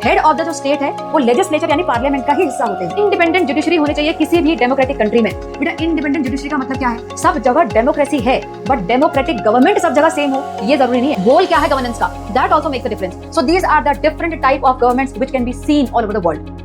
Head of the जो state है वो लेजिस्लेचर यानी पार्लियामेंट का ही हिस्सा होते हैं। इंडिपेंडेंट जुडिशरी होनी चाहिए किसी भी डेमोक्रेटिक कंट्री में। बेटा इंडिपेंडेंट जुडिशरी का मतलब क्या है? सब जगह डेमोक्रेसी है बट डेमोक्रेटिक गवर्नमेंट सब जगह सेम हो ये जरूरी नहीं है। गोल क्या है गवर्नेंस का, that also makes a difference. So these are the different type of governments which can be seen all over the world.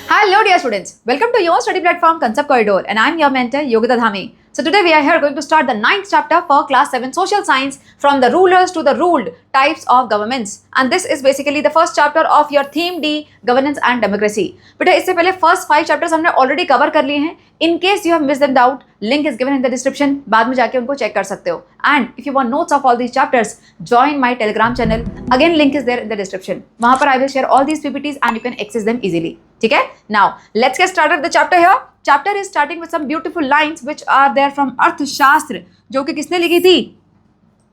Hello dear students, welcome to your study platform Concept Corridor and I am your mentor Yogita Dhami. So today we are here going to start the 9th chapter for class 7 social science from the rulers to the ruled types of governments, and this is basically the first chapter of your theme D governance and democracy. बेटा इससे पहले first 5 chapters हमने already cover कर लिए हैं. In case you have missed them out, link is given in the description. बाद में जाके उनको check कर सकते हो. And if you want notes of all these chapters, join my Telegram channel. Again link is there in the description. वहाँ पर I will share all these PPTs and you can access them easily. ठीक है? Now let's get started the chapter here. Chapter is starting with some beautiful lines which are there from अर्थशास्त्र, जो कि किसने लिखी थी?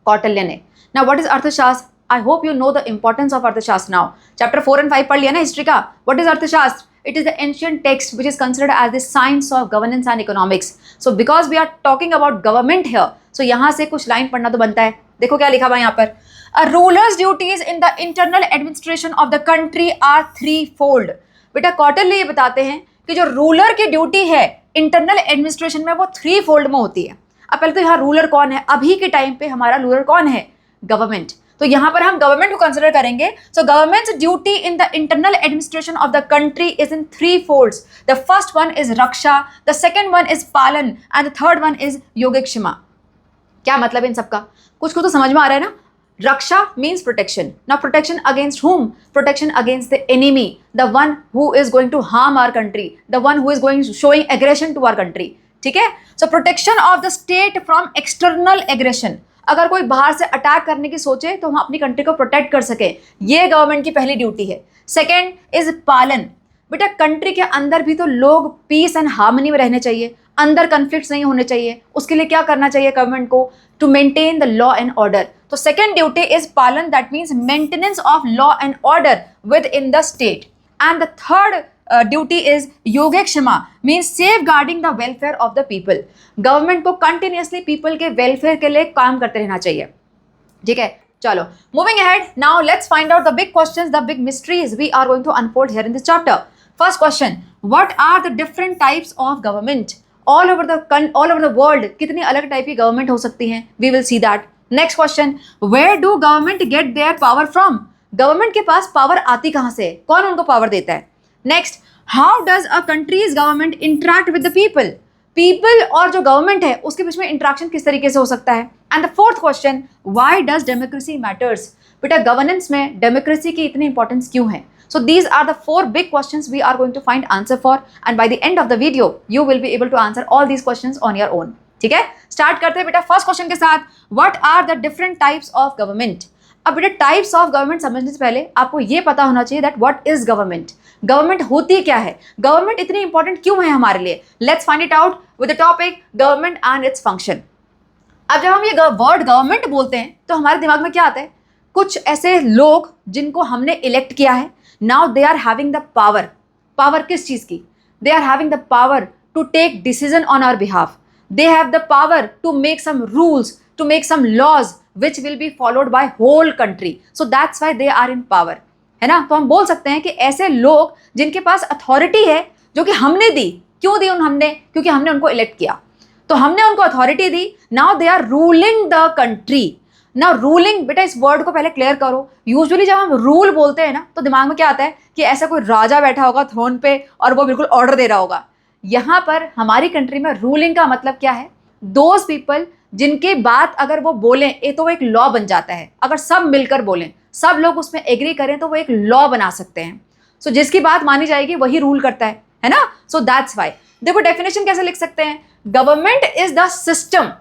कौटिल्य ने. Now what is अर्थशास्त्र? I hope you know the importance of अर्थशास्त्र now. Chapter 4 and 5 पढ़ लिया ना हिस्ट्री का. What is अर्थशास्त्र? It is the ancient text which is considered as the science of governance and economics. So because we are talking about government here, so यहाँ से कुछ line पढ़ना तो बनता है. देखो क्या लिखा हुआ है यहाँ पर. A ruler's duties in the internal administration of the country are threefold. बेटा कौटिल्य ये बताते हैं कि जो रूलर की ड्यूटी है इंटरनल एडमिनिस्ट्रेशन में वो 3 फोल्ड में होती है। अब पहले तो यहाँ रूलर कौन है? अभी के टाइम पे हमारा रूलर कौन है? गवर्नमेंट। तो यहाँ पर हम गवर्नमेंट को कंसिडर करेंगे। So government's duty in the internal administration of the country is in 3 folds. The first one is रक्षा, द सेकेंड वन इज पालन and the third one is योगक्षेमा। क्या मतलब इन सबका? कुछ को तो समझ में आ रहा है ना? Raksha means protection. Now protection against whom? Protection against the enemy, the one who is going to harm our country, the one who is going showing aggression to our country. ठीक है? So protection of the state from external aggression. अगर कोई बाहर से attack करने की सोचे तो हम अपनी कंट्री को प्रोटेक्ट कर सकें, ये गवर्नमेंट की पहली ड्यूटी है. सेकेंड इज पालन. बेटा कंट्री के अंदर भी तो लोग पीस एंड हार्मनी में रहने चाहिए, अंदर कन्फ्लिक्ट्स नहीं होने चाहिए. उसके लिए क्या करना चाहिए गवर्नमेंट को? To maintain the law and order. तो सेकेंड ड्यूटी इज पालन, that means maintenance of law and order with in the state. And the third duty is योगक्षेमा, means safeguarding the welfare of the people. Government को continuously people के welfare के लिए काम करते रहना चाहिए. ठीक है, चलो moving ahead. Now let's find out the big questions, the big mysteries we are going to unfold here in this chapter. First question, what are the different types of government? All over the world कितनी अलग type की government हो सकती हैं? We will see that. Next question, where do government get their power from? Government के पास power आती कहाँ से? कौन उनको पावर देता है? Next, how does a countries government interact with the people? People और जो गवर्नमेंट है उसके बीच में इंटरेक्शन किस तरीके से हो सकता है? And the fourth question, why does democracy matters? बेटा गवर्नेंस में डेमोक्रेसी की इतनी इंपॉर्टेंस क्यों है? So these are the 4 big questions we are going to find answer for, and by the end of the video you will be able to answer all these questions on your own. ठीक है, start करते हैं बेटा first question के साथ. What are the different types of government? अब बेटा types of government समझने से पहले आपको ये पता होना चाहिए that what is government. Government होती क्या है? गवर्नमेंट इतनी इंपॉर्टेंट क्यों है हमारे लिए? Let's find it out with the topic government and its function. अब जब हम ये वर्ड गवर्नमेंट बोलते हैं तो हमारे दिमाग में क्या आता है? कुछ ऐसे लोग जिनको हमने इलेक्ट किया है. Now they are having the power. Power किस चीज़ की? They are having the power to take decision on our behalf. They have the power to make some rules, to make some laws which will be followed by whole country. So that's why they are in power. है ना? तो हम बोल सकते हैं कि ऐसे लोग जिनके पास अथॉरिटी है जो कि हमने दी. क्यों दी हमने? क्योंकि हमने उनको इलेक्ट किया. तो हमने उनको authority the. Now they are ruling the country. ना रूलिंग, बेटा इस वर्ड को पहले क्लियर करो. यूजुअली जब हम रूल बोलते हैं ना तो दिमाग में क्या आता है कि ऐसा कोई राजा बैठा होगा थ्रोन पे और वो बिल्कुल ऑर्डर दे रहा होगा. यहाँ पर हमारी कंट्री में रूलिंग का मतलब क्या है? दोज पीपल जिनके बात अगर वो बोलें ये तो वो एक लॉ बन जाता है. अगर सब मिलकर बोलें, सब लोग उसमें एग्री करें तो वो एक लॉ बना सकते हैं. सो जिसकी बात मानी जाएगी वही रूल करता है ना? So that's why. देखो डेफिनेशन कैसे लिख सकते हैं? Government is the system.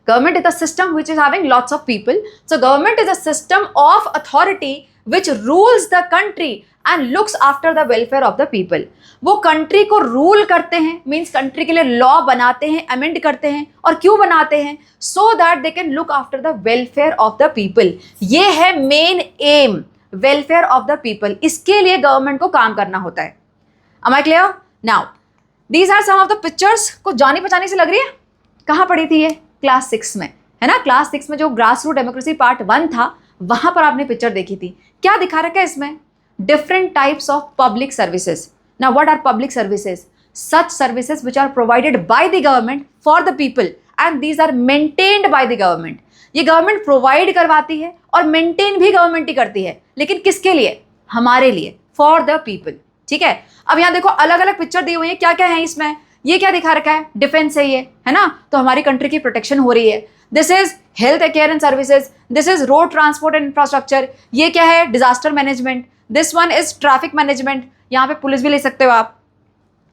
Government is a system which is having lots of people. So government is a system of authority which rules the country and looks after the welfare of the people. वो country को rule करते हैं, means country के लिए law बनाते हैं, amend करते हैं. और क्यों बनाते हैं? So that they can look after the welfare of the people. ये है main M, welfare of the people. इसके लिए गवर्नमेंट को काम करना होता है. Am I clear? Now, these are some of the pictures. कुछ जानी पहचानी से लग रही है? कहाँ पढ़ी थी ये? क्लास 6 में, है ना? क्लास 6 में जो ग्रास रूट डेमोक्रेसी पार्ट 1 था वहां पर आपने पिक्चर देखी थी. क्या दिखा रखा है इसमें? Different types of public services. Now what are public services? Such services which are provided by the government for the people and these are maintained by the government. ये गवर्नमेंट प्रोवाइड करवाती है और मेंटेन भी government ही करती है, लेकिन किसके लिए? हमारे लिए, फॉर द पीपल. ठीक है. अब यहाँ देखो अलग अलग पिक्चर दी हुई है, क्या क्या है इसमें. ये क्या दिखा रखा है? डिफेंस है ये, है ना, तो हमारी कंट्री की प्रोटेक्शन हो रही है. This is health care and services. This is road transport and infrastructure. ये क्या है? Disaster management. This one is traffic management. यहाँ पे पुलिस भी ले सकते हो आप.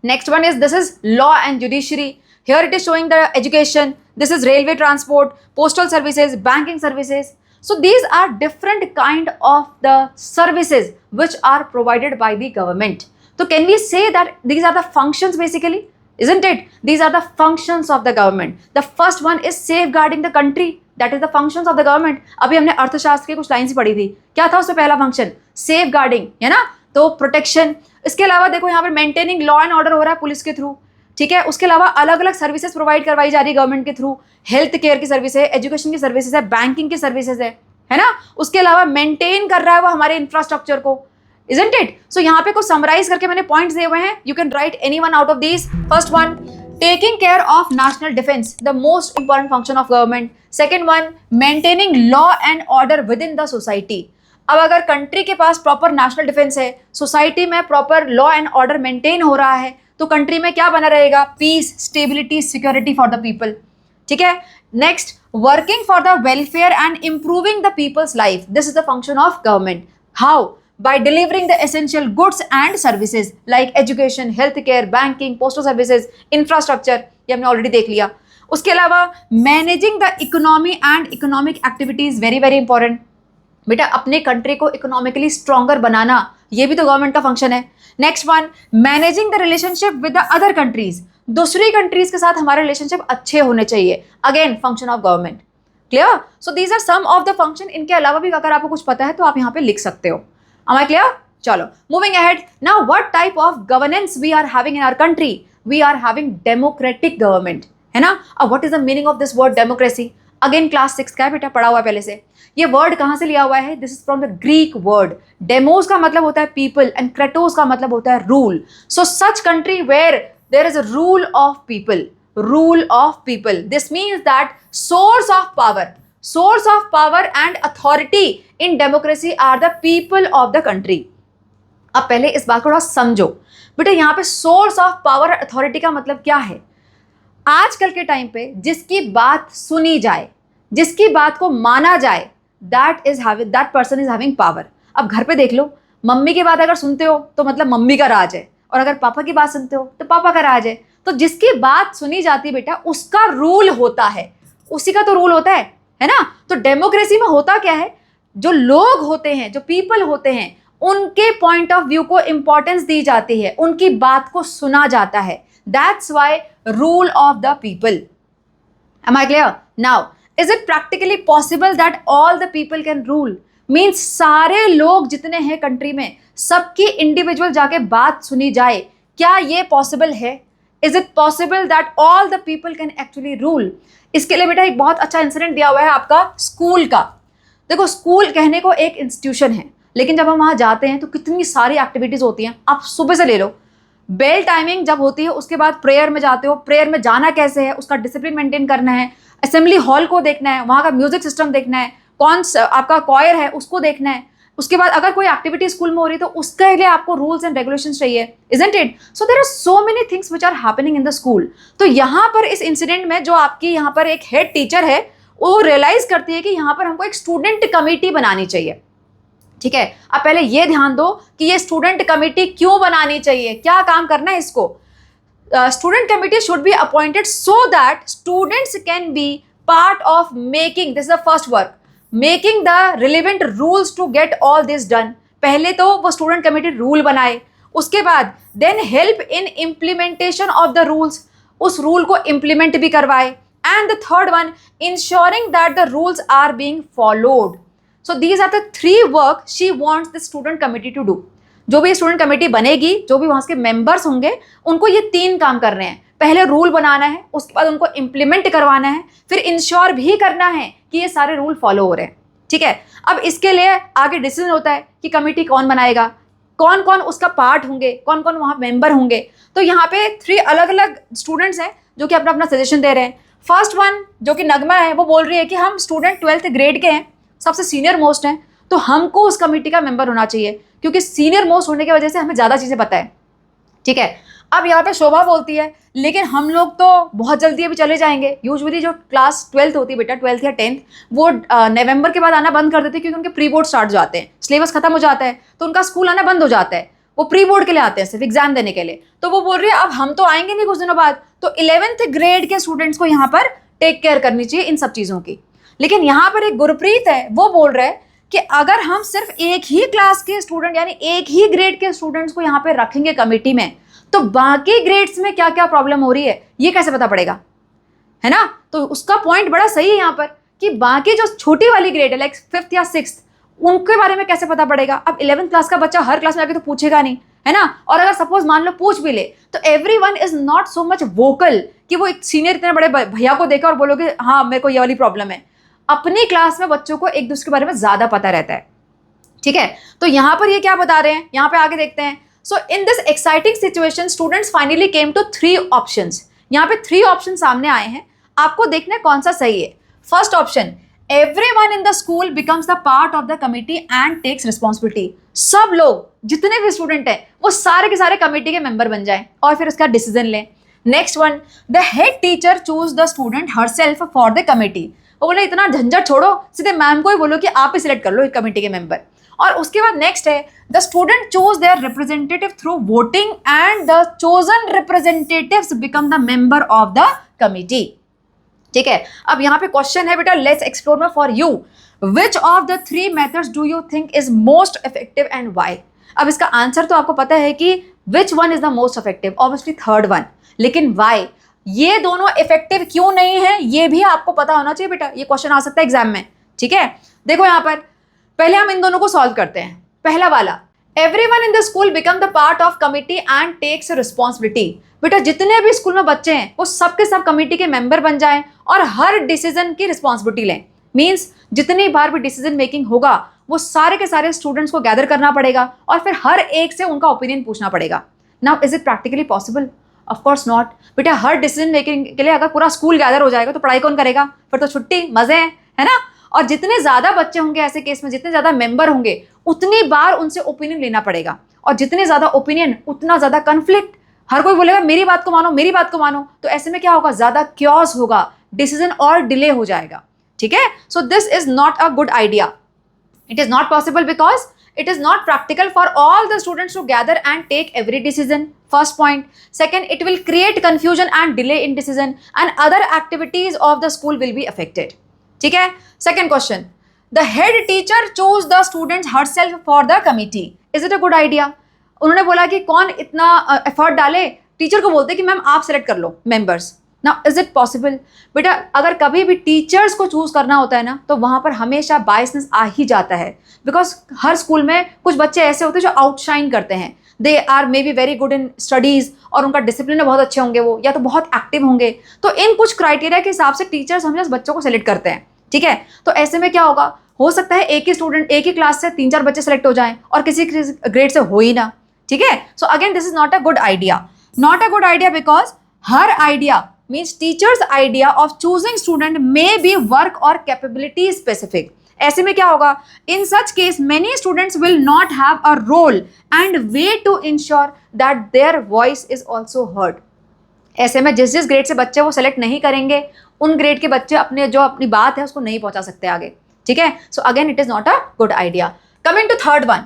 Next one is, this is law and judiciary. Here it is showing the education. This is railway transport, postal services, banking services. So these are different kind of the services which are provided by the government. So can we say that these are the functions basically? Isn't it? These are the functions of the government. The first one is safeguarding the country. That is the functions of the government. अभी हमने अर्थशास्त्र की कुछ lines पढ़ी थी. क्या था उसमें पहला फंक्शन? सेफगार्डिंग, है ना, तो प्रोटेक्शन. इसके अलावा देखो यहाँ पर मेंटेनिंग लॉ एंड ऑर्डर हो रहा है पुलिस के थ्रू. ठीक है. उसके अलावा अलग अलग सर्विसेज प्रोवाइड करवाई जा रही है गवर्नमेंट के थ्रू. हेल्थ केयर की सर्विस है, एजुकेशन की सर्विसेज है, बैंकिंग की सर्विसेज है ना. उसके अलावा मेंटेन कर रहा है वो हमारे इंफ्रास्ट्रक्चर को. Isn't it? So यहाँ पे कुछ समराइज करके मैंने पॉइंट्स दिए हुए हैं. You can write any one out of these. First one, taking care of national defence, the most important function of government. Second one, maintaining law and order with in the society. अब अगर country के पास proper national defence है, society में proper law and order maintain हो रहा है, तो कंट्री में क्या बना रहेगा? Peace, stability, security for the people. ठीक है. Next, working for the welfare and improving the people's life. This is the function of government. How? By delivering the essential goods and services like education, healthcare, banking, postal services, infrastructure. ये हमने already देख लिया. उसके अलावा managing the economy and economic activities, very very important. बेटा अपने country को economically stronger बनाना, ये भी तो गवर्नमेंट का फंक्शन है. Next one, managing the relationship with the other countries. दूसरी कंट्रीज के साथ हमारे रिलेशनशिप अच्छे होने चाहिए. Again function of government. Clear? So these are some of the function. इनके अलावा भी अगर आपको कुछ पता है तो आप यहाँ पे लिख सकते हो. Am I clear? चलो, moving ahead. Now, what type of governance we are having in our country? We are having democratic government, है ना? अब what is the meaning of this word democracy? Again, class 6 का है बेटा, पढ़ा हुआ है पहले से. ये word कहाँ से लिया हुआ है? This is from the Greek word. Demos का मतलब होता है people and kratos का मतलब होता है rule. So, such country where there is a rule of people. Rule of people. This means that source of power. Source of power and authority in democracy are the people of the country. अब पहले इस बात को थोड़ा समझो बेटा. यहाँ पे source of power और authority का मतलब क्या है? आजकल के टाइम पे जिसकी बात सुनी जाए, जिसकी बात को माना जाए, that person is having power. अब घर पे देख लो, मम्मी की बात अगर सुनते हो तो मतलब मम्मी का राज है, और अगर पापा की बात सुनते हो तो पापा का राज है. तो जिसकी बात सुनी जाती है बेटा, उसका रूल होता है, उसी का तो रूल होता है ना. तो डेमोक्रेसी में होता क्या है? जो लोग होते हैं, जो पीपल होते हैं, उनके पॉइंट ऑफ व्यू को इंपॉर्टेंस दी जाती है, उनकी बात को सुना जाता है. That's why rule of the people. Am I clear? Now, is it practically possible that all the people can rule? Means सारे लोग जितने हैं कंट्री में, सबकी इंडिविजुअल जाके बात सुनी जाए. क्या ये पॉसिबल है? Is it possible that all the people can actually rule? इसके लिए बेटा एक बहुत अच्छा इंसिडेंट दिया हुआ है आपका स्कूल का. देखो, स्कूल कहने को एक इंस्टीट्यूशन है, लेकिन जब हम वहाँ जाते हैं तो कितनी सारी एक्टिविटीज़ होती हैं. आप सुबह से ले लो, बेल टाइमिंग जब होती है, उसके बाद प्रेयर में जाते हो. प्रेयर में जाना कैसे है, उसका डिसिप्लिन मेंटेन करना है, असेंबली हॉल को देखना है, वहाँ का म्यूजिक सिस्टम देखना है, कौन आपका कॉयर है उसको देखना है. उसके बाद अगर कोई एक्टिविटी स्कूल में हो रही है तो उसके लिए आपको रूल्स एंड रेगुलेशंस चाहिए. Isn't it? So there are so many things which are happening in the school. तो यहाँ पर इस इंसिडेंट में जो आपकी यहाँ पर एक हेड टीचर है, वो रियलाइज करती है कि यहाँ पर हमको एक स्टूडेंट कमेटी बनानी चाहिए. ठीक है. अब पहले ये ध्यान दो कि ये स्टूडेंट कमेटी क्यों बनानी चाहिए, क्या काम करना है इसको. Student committee should be appointed so that students can be part of making, this is the first work, making the relevant rules to get all this done. पहले तो वो स्टूडेंट कमेटी रूल बनाए, उसके बाद then help in implementation of the rules, उस rule को implement भी करवाए. And the third one, ensuring that the rules are being followed. So these are the 3 work she wants the student committee to do. जो भी student committee बनेगी, जो भी वहाँ के मेंबर्स होंगे, उनको ये 3 काम करने हैं. पहले रूल बनाना है, उसके बाद उनको इम्प्लीमेंट करवाना है, फिर इंश्योर भी करना है कि ये सारे रूल फॉलो हो रहे हैं. ठीक है। अब इसके लिए आगे डिसीजन होता है कि कमेटी कौन बनाएगा, कौन कौन उसका पार्ट होंगे, कौन कौन वहाँ मेंबर होंगे। तो यहाँ पे 3 अलग अलग स्टूडेंट्स हैं जो कि अपना अपना सजेशन दे रहे हैं। फर्स्ट वन जो कि नगमा है, वो बोल रही है कि हम स्टूडेंट 12th ग्रेड के हैं, सबसे सीनियर मोस्ट हैं, तो हमको उस कमेटी का मेंबर होना चाहिए क्योंकि सीनियर मोस्ट होने की वजह से हमें ज़्यादा चीज़ें पता है। ठीक है। अब यहाँ पे शोभा बोलती है लेकिन हम लोग तो बहुत जल्दी अभी चले जाएंगे। यूजुअली जो क्लास 12th होती है बेटा, 12th या 10th, वो नवंबर के बाद आना बंद कर देते हैं क्योंकि उनके प्री बोर्ड स्टार्ट हो जाते हैं, सिलेबस खत्म हो जाता है, तो उनका स्कूल आना बंद हो जाता है। वो प्री बोर्ड के लिए आते हैं, सिर्फ एग्जाम देने के लिए। तो वो बोल रही है अब हम तो आएंगे नहीं कुछ दिनों बाद, तो 11th ग्रेड के स्टूडेंट्स को यहाँ पर टेक केयर करनी चाहिए इन सब चीज़ों की। लेकिन यहाँ पर एक गुरप्रीत है, वो बोल रहे हैं कि अगर हम सिर्फ एक ही क्लास के स्टूडेंट यानी एक ही ग्रेड के स्टूडेंट्स को यहाँ पे रखेंगे कमेटी में, तो बाकी ग्रेड्स में क्या क्या प्रॉब्लम हो रही है ये कैसे पता पड़ेगा, है ना। तो उसका पॉइंट बड़ा सही है यहाँ पर कि बाकी जो छोटी वाली ग्रेड है लाइक 5th या 6th, उनके बारे में कैसे पता पड़ेगा। अब 11th क्लास का बच्चा हर क्लास में आके तो पूछेगा नहीं, है ना। और अगर सपोज मान लो पूछ भी ले तो everyone is not so much vocal कि वो एक सीनियर इतने बड़े भैया को देखा और बोलोगे हाँ मेरे को ये वाली प्रॉब्लम है। अपनी क्लास में बच्चों को एक दूसरे के बारे में ज्यादा पता रहता है। ठीक है। तो यहाँ पर ये क्या बता रहे हैं, यहाँ पे आगे देखते हैं। So in this exciting situation students finally came to 3 options. यहाँ पे 3 ऑप्शन सामने आए हैं, आपको देखना है कौन सा सही है। First option, everyone in the school becomes the part of the committee and takes responsibility. सब लोग जितने भी स्टूडेंट हैं वो सारे के सारे कमेटी के मेंबर बन जाएं और फिर उसका डिसीजन लें। Next one, the head teacher choose the student herself for the committee. वो बोले इतना झंझट छोड़ो, सीधे मैम को ही बोलो कि आप ही सिलेक्ट कर लो एक कमेटी के मेंबर। और उसके बाद नेक्स्ट है, the student choose their representative through voting and the chosen representatives become the member of the committee. ठीक है। अब यहाँ पे क्वेश्चन है बेटा, लेट्स एक्सप्लोर में for you which of the 3 methods do you think is most effective and why. अब इसका आंसर तो आपको पता है कि which one is the most effective, obviously third one, लेकिन व्हाई, ये दोनों इफेक्टिव क्यों नहीं है ये भी आपको पता होना चाहिए बेटा, ये क्वेश्चन आ सकता है एग्जाम में। ठीक है। देखो यहाँ पर पहले हम इन दोनों को सॉल्व करते हैं। पहला वाला, everyone in the school become the part of committee and takes responsibility. बेटा जितने भी स्कूल में बच्चे हैं वो सबके सब कमिटी के मेंबर बन जाएं और हर डिसीजन की रिस्पॉन्सिबिलिटी लें। मीन्स जितनी बार भी डिसीजन मेकिंग होगा वो सारे के सारे स्टूडेंट्स को गैदर करना पड़ेगा और फिर हर एक से उनका ओपिनियन पूछना पड़ेगा। Now is it practically possible? Of course not बेटा। हर डिसीजन मेकिंग के लिए अगर पूरा स्कूल गैदर हो जाएगा तो पढ़ाई कौन करेगा, फिर तो छुट्टी, मजे हैं, है ना। और जितने ज्यादा बच्चे होंगे ऐसे केस में, जितने ज्यादा मेंबर होंगे उतनी बार उनसे ओपिनियन लेना पड़ेगा, और जितने ज्यादा ओपिनियन उतना ज्यादा कन्फ्लिक्ट। हर कोई बोलेगा मेरी बात को मानो, मेरी बात को मानो, तो ऐसे में क्या होगा, ज्यादा क्योस होगा, डिसीजन और डिले हो जाएगा। ठीक है। So this is not a good idea. It is not possible because it is not practical for all the students to gather and take every decision. First point. Second, it will create confusion and delay in decision and other activities of the school will be affected. ठीक है। Second question. The head teacher chose the students herself for the committee. Is it a good idea? उन्होंने बोला कि कौन इतना effort डाले, teacher को बोलते कि मैम आप सेलेक्ट कर लो members. Now, is it possible? बेटा अगर कभी भी टीचर्स को चूज करना होता है ना तो वहां पर हमेशा बायसनेस आ ही जाता है, बिकॉज हर स्कूल में कुछ बच्चे ऐसे होते हैं जो आउटशाइन करते हैं। They are maybe very good in studies और उनका डिसिप्लिन में बहुत अच्छे होंगे वो, या तो बहुत एक्टिव होंगे। तो इन कुछ क्राइटेरिया के हिसाब से टीचर्स हमेशा बच्चों को सेलेक्ट करते हैं। ठीक है। तो ऐसे में क्या होगा, हो सकता है एक ही स्टूडेंट एक ही क्लास से 3-4 बच्चे सेलेक्ट हो जाएं और किसी ग्रेड से हो ही ना। ठीक है। So again this is not a good idea. Not a good idea because her idea means teachers idea of choosing student may be work or capability specific. ऐसे में क्या होगा, in such case many students will not have a role and way to ensure that their voice is also heard. ऐसे में जिस जिस grade से बच्चे वो सेलेक्ट नहीं करेंगे उन ग्रेड के बच्चे अपनी बात है उसको नहीं पहुंचा सकते आगे। ठीक है। So again it is not a good idea. Coming to third one,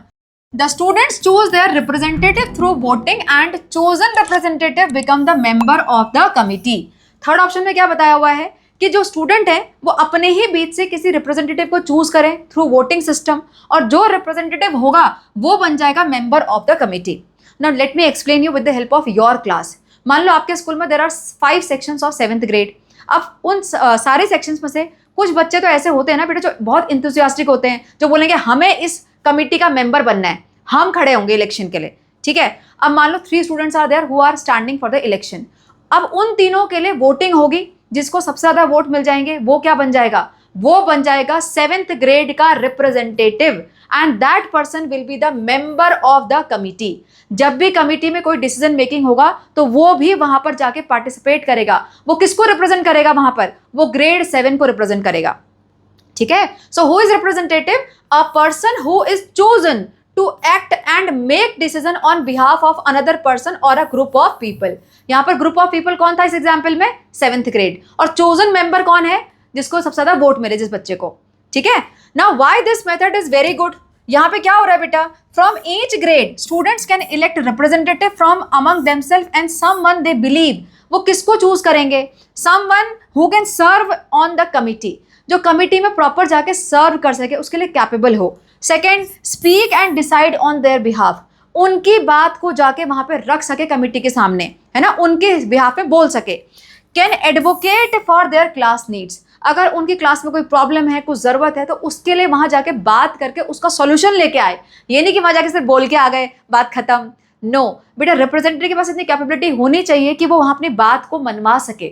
the students choose their representative through voting and chosen representative become the member of the committee. Third option में क्या बताया हुआ है कि जो स्टूडेंट है वो अपने ही बीच से किसी रिप्रेजेंटेटिव को चूज करें थ्रू वोटिंग सिस्टम, और जो रिप्रेजेंटेटिव होगा वो बन जाएगा member of the committee. Now let me explain you with the help of your class. मान लो आपके स्कूल में there are 5 sections of 7th grade. अब उन सारे सेक्शंस में से कुछ बच्चे तो ऐसे होते हैं ना बेटा जो बहुत इंथुसियास्टिक होते हैं, जो बोलेंगे हमें इस कमिटी का मेंबर बनना है, हम खड़े होंगे इलेक्शन के लिए। ठीक है। अब मान लो 3 students are there who are standing for the election. अब उन तीनों के लिए वोटिंग होगी, जिसको सबसे ज्यादा वोट मिल जाएंगे वो क्या बन जाएगा, वो बन जाएगा 7th ग्रेड का representative and that person will be the member of the committee. जब भी कमिटी में कोई डिसीजन मेकिंग होगा तो वो भी वहां पर जाके पार्टिसिपेट करेगा। वो किसको रिप्रेजेंट करेगा वहां पर? वो ग्रेड 7 को रिप्रेजेंट करेगा। ठीक है, so who is representative? A person who is chosen to act and make decision on behalf of another person और अ ग्रुप ऑफ पीपल। यहां पर ग्रुप ऑफ पीपल कौन था इस एग्जाम्पल में? 7th grade. और चोजन मेंबर कौन है? जिसको सबसे ज्यादा वोट मिले, जिस बच्चे को। ठीक है, now why this method is very good? यहां पे क्या हो रहा है बेटा? From each grade students can elect representative from among themselves and someone they believe. वो किसको चूज करेंगे? Someone who can serve on the committee, जो कमिटी में प्रॉपर जाके सर्व कर सके, उसके लिए कैपेबल हो। Second, speak and decide on their behalf, उनकी बात को जाके वहां पे रख सके कमिटी के सामने, है ना, उनके बिहाफ में बोल सके। Can advocate for their class needs, अगर उनकी क्लास में कोई प्रॉब्लम है, कुछ जरूरत है, तो उसके लिए वहां जाके बात करके उसका सॉल्यूशन लेके आए। ये नहीं कि वहां जाके सिर्फ बोल के आ गए, बात खत्म। नो बेटा, रिप्रेजेंटेटिव के पास इतनी कैपेबिलिटी होनी चाहिए कि वो वहां अपनी बात को मनवा सके।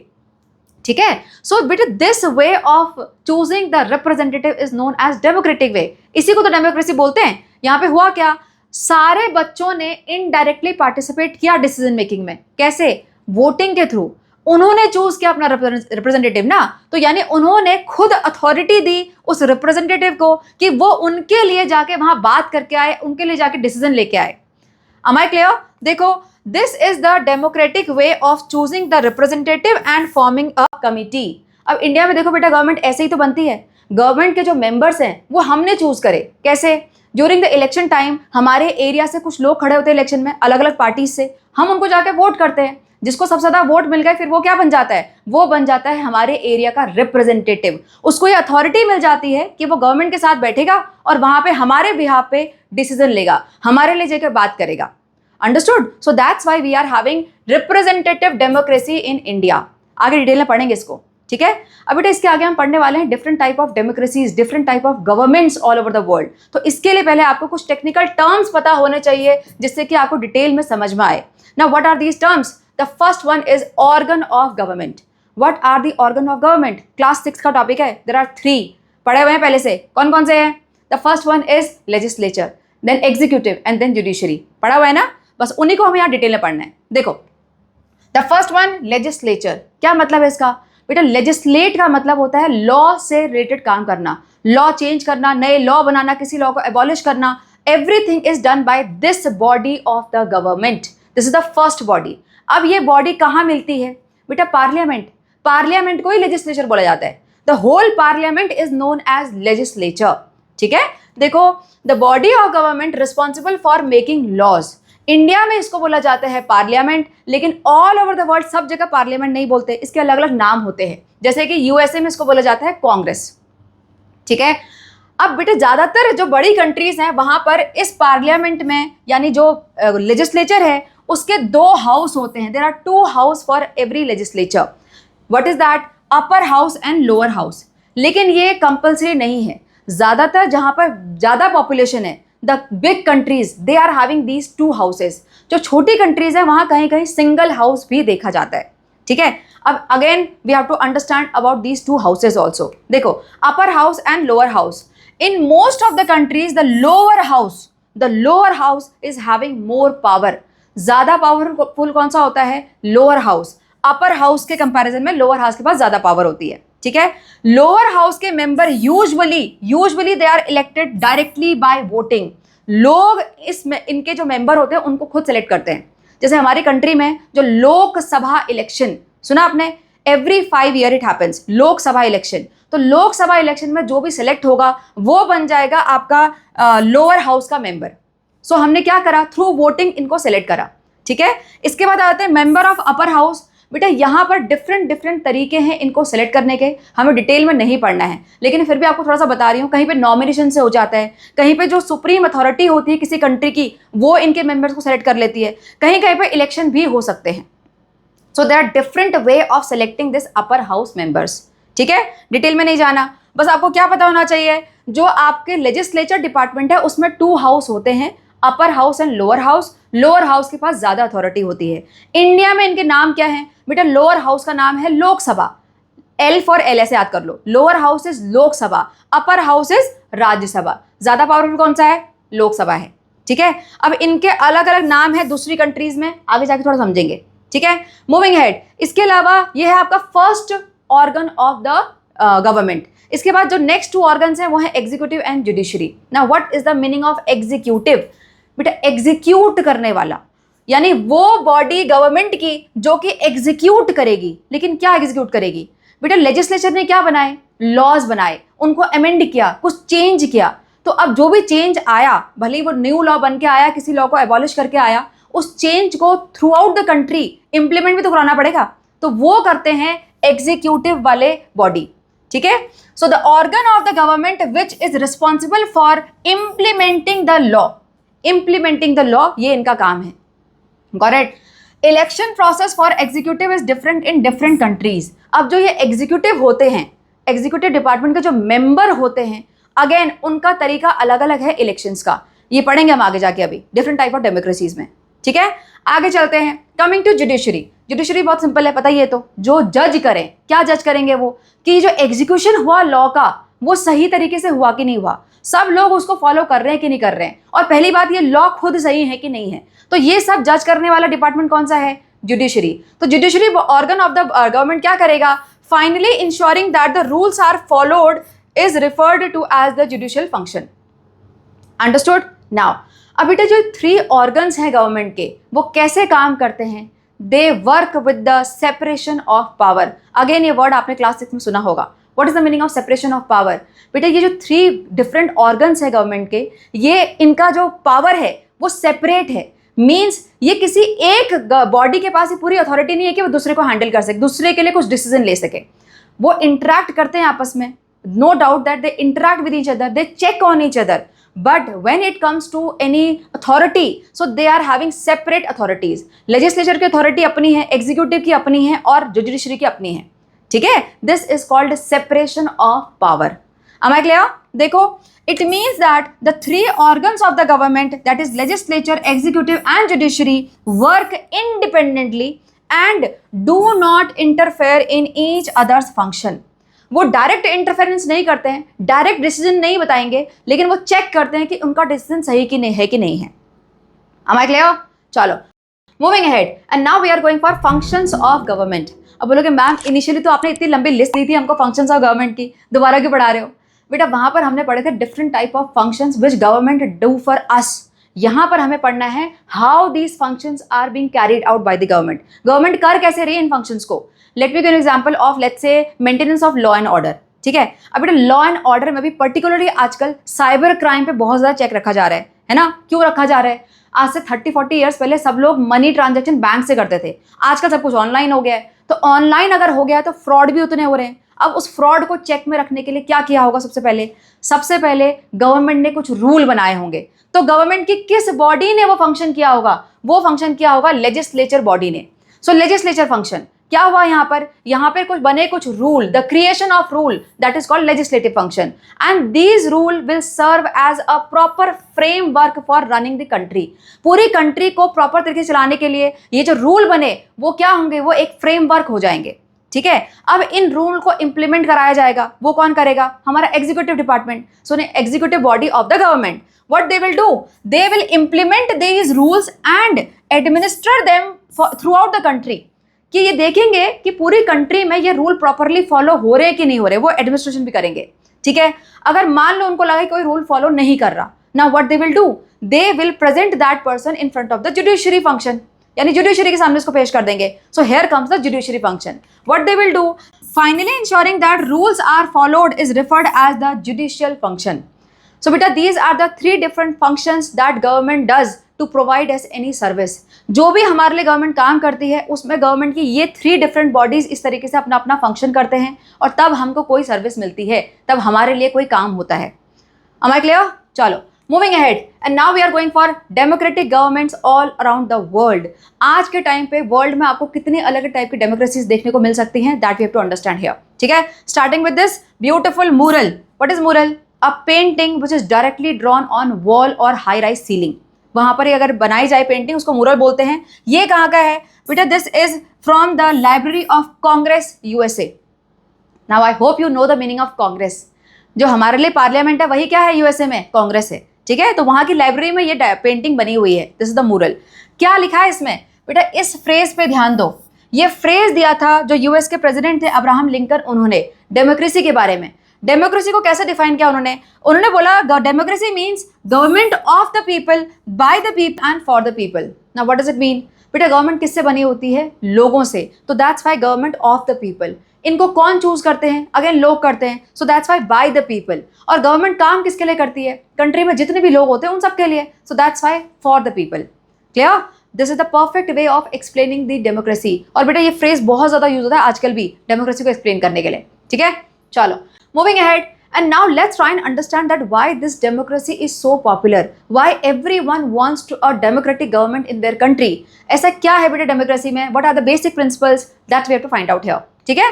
ठीक है, सो बेटा this way of choosing the representative is known as democratic way. इसी को तो डेमोक्रेसी बोलते हैं। यहां पे हुआ क्या? सारे बच्चों ने इनडायरेक्टली पार्टिसिपेट किया डिसीजन मेकिंग में। कैसे? वोटिंग के थ्रू। उन्होंने चूज किया अपना रिप्रेजेंटेटिव ना, तो यानी उन्होंने खुद अथॉरिटी दी उस रिप्रेजेंटेटिव को कि वो उनके लिए जाके वहां बात करके आए, उनके लिए जाके डिसीजन लेके आए। Am I clear? देखो, this is the democratic way of choosing the representative and forming a committee. अब इंडिया में देखो बेटा, गवर्नमेंट ऐसे ही तो बनती है। गवर्नमेंट के जो मेंबर्स हैं वो हमने चूज करे। कैसे? ड्यूरिंग द इलेक्शन टाइम हमारे एरिया से कुछ लोग खड़े होते हैं इलेक्शन में, अलग अलग पार्टीज से, हम उनको जाके वोट करते हैं। जिसको सबसे ज्यादा वोट मिल गए, फिर वो क्या बन जाता है? वो बन जाता है हमारे एरिया का रिप्रेजेंटेटिव। उसको ये अथॉरिटी मिल जाती है कि वो गवर्नमेंट के साथ बैठेगा और वहां पे हमारे बिहाफ पे डिसीजन लेगा, हमारे लिए जाकर बात करेगा। Understood? So that's why we are having representative democracy in India. आगे डिटेल में पढ़ेंगे इसको। ठीक है, अब बेटा इसके आगे हम पढ़ने वाले हैं different type of democracies, different type of governments all over the world. तो इसके लिए पहले आपको कुछ टेक्निकल टर्म्स पता होने चाहिए जिससे कि आपको डिटेल में समझ में आए। Now what are these terms? The first one is organ of government. What are the organ of government? Class 6 का टॉपिक है। देयर आर 3 पढ़े हुए हैं पहले से। कौन कौन से हैं? The first one is legislature, then executive and then judiciary. पढ़ा हुआ है ना? बस उन्हीं को हमें यहाँ डिटेल में पढ़ना है। देखो, द फर्स्ट वन लेजिस्लेचर, क्या मतलब है इसका? बेटा लेजिस्लेट का मतलब होता है लॉ से रिलेटेड काम करना, लॉ चेंज करना, नए लॉ बनाना, किसी लॉ को एबॉलिश करना। Everything is done by this body of the government. This is the first body. अब ये बॉडी कहाँ मिलती है? बेटा पार्लियामेंट। पार्लियामेंट को ही लेजिस्लेचर बोला जाता है। The whole parliament is known as legislature. ठीक है, देखो, the body of government responsible for making laws. India में इसको बोला जाता है पार्लियामेंट, लेकिन ऑल ओवर द वर्ल्ड सब जगह पार्लियामेंट नहीं बोलते, इसके अलग अलग नाम होते हैं। जैसे कि यूएसए में इसको बोला जाता है कांग्रेस। ठीक है, अब बेटे ज्यादातर जो बड़ी कंट्रीज हैं वहां पर इस पार्लियामेंट में, यानी जो लेजिस्लेचर है, उसके 2 हाउस होते हैं। There are 2 house for every legislature. What is that? Upper house and lower house. लेकिन ये कंपल्सरी नहीं है। ज्यादातर जहां पर ज्यादा पॉपुलेशन है, the big countries, they are having these 2 houses. जो छोटी कंट्रीज है वहां कहीं कहीं सिंगल हाउस भी देखा जाता है। ठीक है, अब again we have to understand about these 2 houses also. देखो, upper house and lower house. In most of the countries the lower house is having more power. ज्यादा पावरफुल कौन सा होता है? Lower house. अपर हाउस के comparison में lower house के पास ज्यादा पावर होती है। ठीक है, लोअर हाउस के member usually they are elected directly by voting. लोग इसमें इनके जो मेंबर होते हैं उनको खुद सेलेक्ट करते हैं। जैसे हमारी कंट्री में जो लोकसभा इलेक्शन सुना आपने, every 5 year it happens, Lok Sabha election. तो लोकसभा इलेक्शन में जो भी सिलेक्ट होगा वो बन जाएगा आपका लोअर हाउस का मेंबर। सो हमने क्या करा? थ्रू वोटिंग इनको सेलेक्ट करा। ठीक है, इसके बाद आते हैं मेंबर ऑफ अपर हाउस। बेटा यहाँ पर डिफरेंट तरीके हैं इनको सेलेक्ट करने के, हमें डिटेल में नहीं पढ़ना है, लेकिन फिर भी आपको थोड़ा सा बता रही हूँ। कहीं पे नॉमिनेशन से हो जाता है, कहीं पे जो सुप्रीम अथॉरिटी होती है किसी कंट्री की वो इनके मेंबर्स को सेलेक्ट कर लेती है, कहीं कहीं पे इलेक्शन भी हो सकते हैं। So there are different way of selecting this upper house members. ठीक है, डिटेल में नहीं जाना, बस आपको क्या पता होना चाहिए, जो आपके लेजिस्लेचर डिपार्टमेंट है उसमें 2 हाउस होते हैं, अपर house and lower house. Lower house के पास ज्यादा अथॉरिटी होती है। इंडिया में इनके नाम क्या है? बेटा लोअर हाउस का नाम है लोकसभा, L फॉर L ऐसे याद कर लो, lower house is Lok Sabha, upper house is Rajya Sabha. ज्यादा पावरफुल कौन सा है? लोकसभा है, ठीक है। अब इनके अलग अलग नाम है दूसरी कंट्रीज में, आगे जाके थोड़ा समझेंगे, ठीक है। मूविंग हेड, इसके अलावा ये है आपका first organ of the government. इसके बाद जो नेक्स्ट 2 ऑर्गन्स हैं वो है executive and judiciary. Now what is the meaning of executive? बेटा एग्जीक्यूट करने वाला, यानी वो बॉडी गवर्नमेंट की जो कि एग्जीक्यूट करेगी। लेकिन क्या एग्जीक्यूट करेगी? बेटा लेजिस्लेचर ने क्या बनाए? लॉज बनाए, उनको अमेंड किया, कुछ चेंज किया। तो अब जो भी चेंज आया, भले ही वो न्यू लॉ बन के आया, किसी लॉ को एबॉलिश करके आया, उस चेंज को through out the country implement भी तो कराना पड़ेगा। तो वो करते हैं एग्जीक्यूटिव वाले बॉडी, ठीक है। So the organ of the government which is responsible for implementing the law, implementing the law, ये इनका काम है। Got it? Election process for executive is different in different countries. अब जो ये एग्जीक्यूटिव होते हैं, एग्जीक्यूटिव डिपार्टमेंट के जो मेंबर होते हैं, अगेन उनका तरीका अलग अलग है इलेक्शंस का। ये पढ़ेंगे हम आगे जाके अभी डिफरेंट टाइप ऑफ डेमोक्रेसीज में, ठीक है। आगे चलते हैं, कमिंग टू जुडिशरी। जुडिशरी बहुत सिंपल है, पता ही है। तो जो जज करें, क्या जज करेंगे वो, कि जो एग्जीक्यूशन हुआ लॉ का वो सही तरीके से हुआ कि नहीं हुआ, सब लोग उसको फॉलो कर रहे हैं कि नहीं कर रहे हैं, और पहली बात ये लॉ खुद सही है कि नहीं है। तो ये सब जज करने वाला डिपार्टमेंट कौन सा है? जुडिशरी। तो judiciary organ of the government क्या करेगा? Finally ensuring that the rules are followed is referred to as the judicial function. Understood? Now अब बेटा जो 3 ऑर्गन्स हैं गवर्नमेंट के, वो कैसे काम करते हैं? They work with the separation of power. Again ये वर्ड आपने क्लास 6 में सुना होगा। What is the meaning of separation of power? बेटा ये जो 3 डिफरेंट ऑर्गन्स है गवर्नमेंट के, ये इनका जो पावर है वो सेपरेट है। मीन्स ये किसी एक बॉडी के पास ये पूरी अथॉरिटी नहीं है कि वो दूसरे को हैंडल कर सके, दूसरे के लिए कुछ डिसीजन ले सके। वो इंटरेक्ट करते हैं आपस में, no doubt that they interact with each other, they check on each other, but when it comes to any authority, so they are having separate authorities. legislature की authority अपनी है, executive की अपनी है, और judiciary की अपनी है, ठीक है। this is called separation of power. am I clear? देखो, it means that the 3 organs of the government, that is legislature, executive and judiciary, work independently and do not interfere in each other's function. वो direct interference नहीं करते हैं, direct decision नहीं बताएंगे, लेकिन वो check करते हैं कि उनका डिसीजन सही कि नहीं है कि नहीं है। Am I clear? चलो moving ahead, and now we are going for functions of government. अब बोलोगे मैम इनिशियली तो आपने इतनी लंबी लिस्ट दी थी हमको फंक्शंस ऑफ गवर्नमेंट की, दोबारा क्यों पढ़ा रहे हो? बेटा वहां पर हमने पढ़े थे different type of functions which government do for us. यहां पर हमें पढ़ना है how these functions are being carried out by the government. Government कर कैसे रही है इन फंक्शंस को? Let me give an example of let's say maintenance of law and order, ठीक है। अब बेटा लॉ एंड ऑर्डर में भी पर्टिकुलरली आजकल साइबर क्राइम पे बहुत ज्यादा चेक रखा जा रहा है ना? क्यों रखा जा रहा है? आज से 30-40 ईयर्स पहले सब लोग मनी ट्रांजैक्शन बैंक से करते थे, आजकल सब कुछ ऑनलाइन हो गया है। तो ऑनलाइन अगर हो गया है तो फ्रॉड भी उतने हो रहे हैं। अब उस फ्रॉड को चेक में रखने के लिए क्या किया होगा? सबसे पहले गवर्नमेंट ने कुछ रूल बनाए होंगे। तो गवर्नमेंट की किस बॉडी ने वो फंक्शन किया होगा? वो फंक्शन किया होगा लेजिस्लेचर बॉडी ने। सो लेजिस्लेचर फंक्शन क्या हुआ यहाँ पर कुछ बने कुछ rule, the creation of rule, that is called legislative function, and these rule will serve as a proper framework for running the country. पूरी कंट्री को प्रॉपर तरीके से चलाने के लिए ये जो रूल बने वो क्या होंगे? वो एक फ्रेमवर्क हो जाएंगे, ठीक है। अब इन रूल को इंप्लीमेंट कराया जाएगा, वो कौन करेगा? हमारा executive department. So executive body of the government, what they will do, they will implement these rules and administer them throughout the country। कि ये देखेंगे कि पूरी कंट्री में ये रूल प्रॉपरली फॉलो हो रहे हैं कि नहीं हो रहे, वो एडमिनिस्ट्रेशन भी करेंगे, ठीक है। अगर मान लो उनको लगा कि कोई रूल फॉलो नहीं कर रहा, ना what they will do, they will present that person in front of the judiciary function, यानी जुडिशरी के सामने इसको पेश कर देंगे। So here comes the judiciary function. What they will do, finally ensuring that rules are followed is referred as the judicial function. So beta these are the 3 different functions that government does to provide us any service। जो भी हमारे लिए government काम करती है उसमें government की ये 3 डिफरेंट बॉडीज इस तरीके से अपना अपना फंक्शन करते हैं, और तब हमको कोई सर्विस मिलती है, तब हमारे लिए कोई काम होता है। Am I clear? चलो moving ahead, and now we are going for democratic governments all around the world. आज के टाइम पे वर्ल्ड में आपको कितनी अलग टाइप की डेमोक्रेसीज देखने को मिल सकती हैं, that we have to understand here, ठीक है। Starting with this beautiful mural। What is mural? A painting which is directly drawn on wall or high rise ceiling। वहां पर अगर बनाई जाए पेंटिंग उसको mural बोलते हैं। ये कहाँ का है बेटा? This is from the library of Congress USA। Now I hope you know the meaning of Congress. जो हमारे लिए पार्लियामेंट है वही क्या है यूएसए में, कांग्रेस है, ठीक है। तो वहां की लाइब्रेरी में ये पेंटिंग बनी हुई है, दिस इज द मूरल। क्या लिखा है इसमें बेटा, इस फ्रेज पे ध्यान दो। ये फ्रेज दिया था जो यूएस के प्रेसिडेंट थे अब्राहम लिंकन, उन्होंने डेमोक्रेसी के बारे में। डेमोक्रेसी को कैसे डिफाइन किया उन्होंने बोला democracy means government of the people, by the people and for the people. Now what does it mean बेटा, गवर्नमेंट किससे बनी होती है, लोगों से, तो that's why government of the people. इनको कौन चूज करते हैं, अगेन लोग करते हैं, so that's why by the people. और गवर्नमेंट काम किसके लिए करती है, कंट्री में जितने भी लोग होते हैं उन सबके लिए, so that's why for the people. Clear, this is the perfect way of explaining the democracy. और बेटा ये फ्रेज बहुत ज्यादा यूज होता है आजकल भी डेमोक्रेसी को एक्सप्लेन करने के लिए, ठीक है। चलो moving ahead, and now let's try and understand that why this democracy is so popular, why everyone wants to a democratic government in their country। ऐसा क्या है बेटा डेमोक्रेसी में, what are the basic principles that we have to find out here, ठीक है।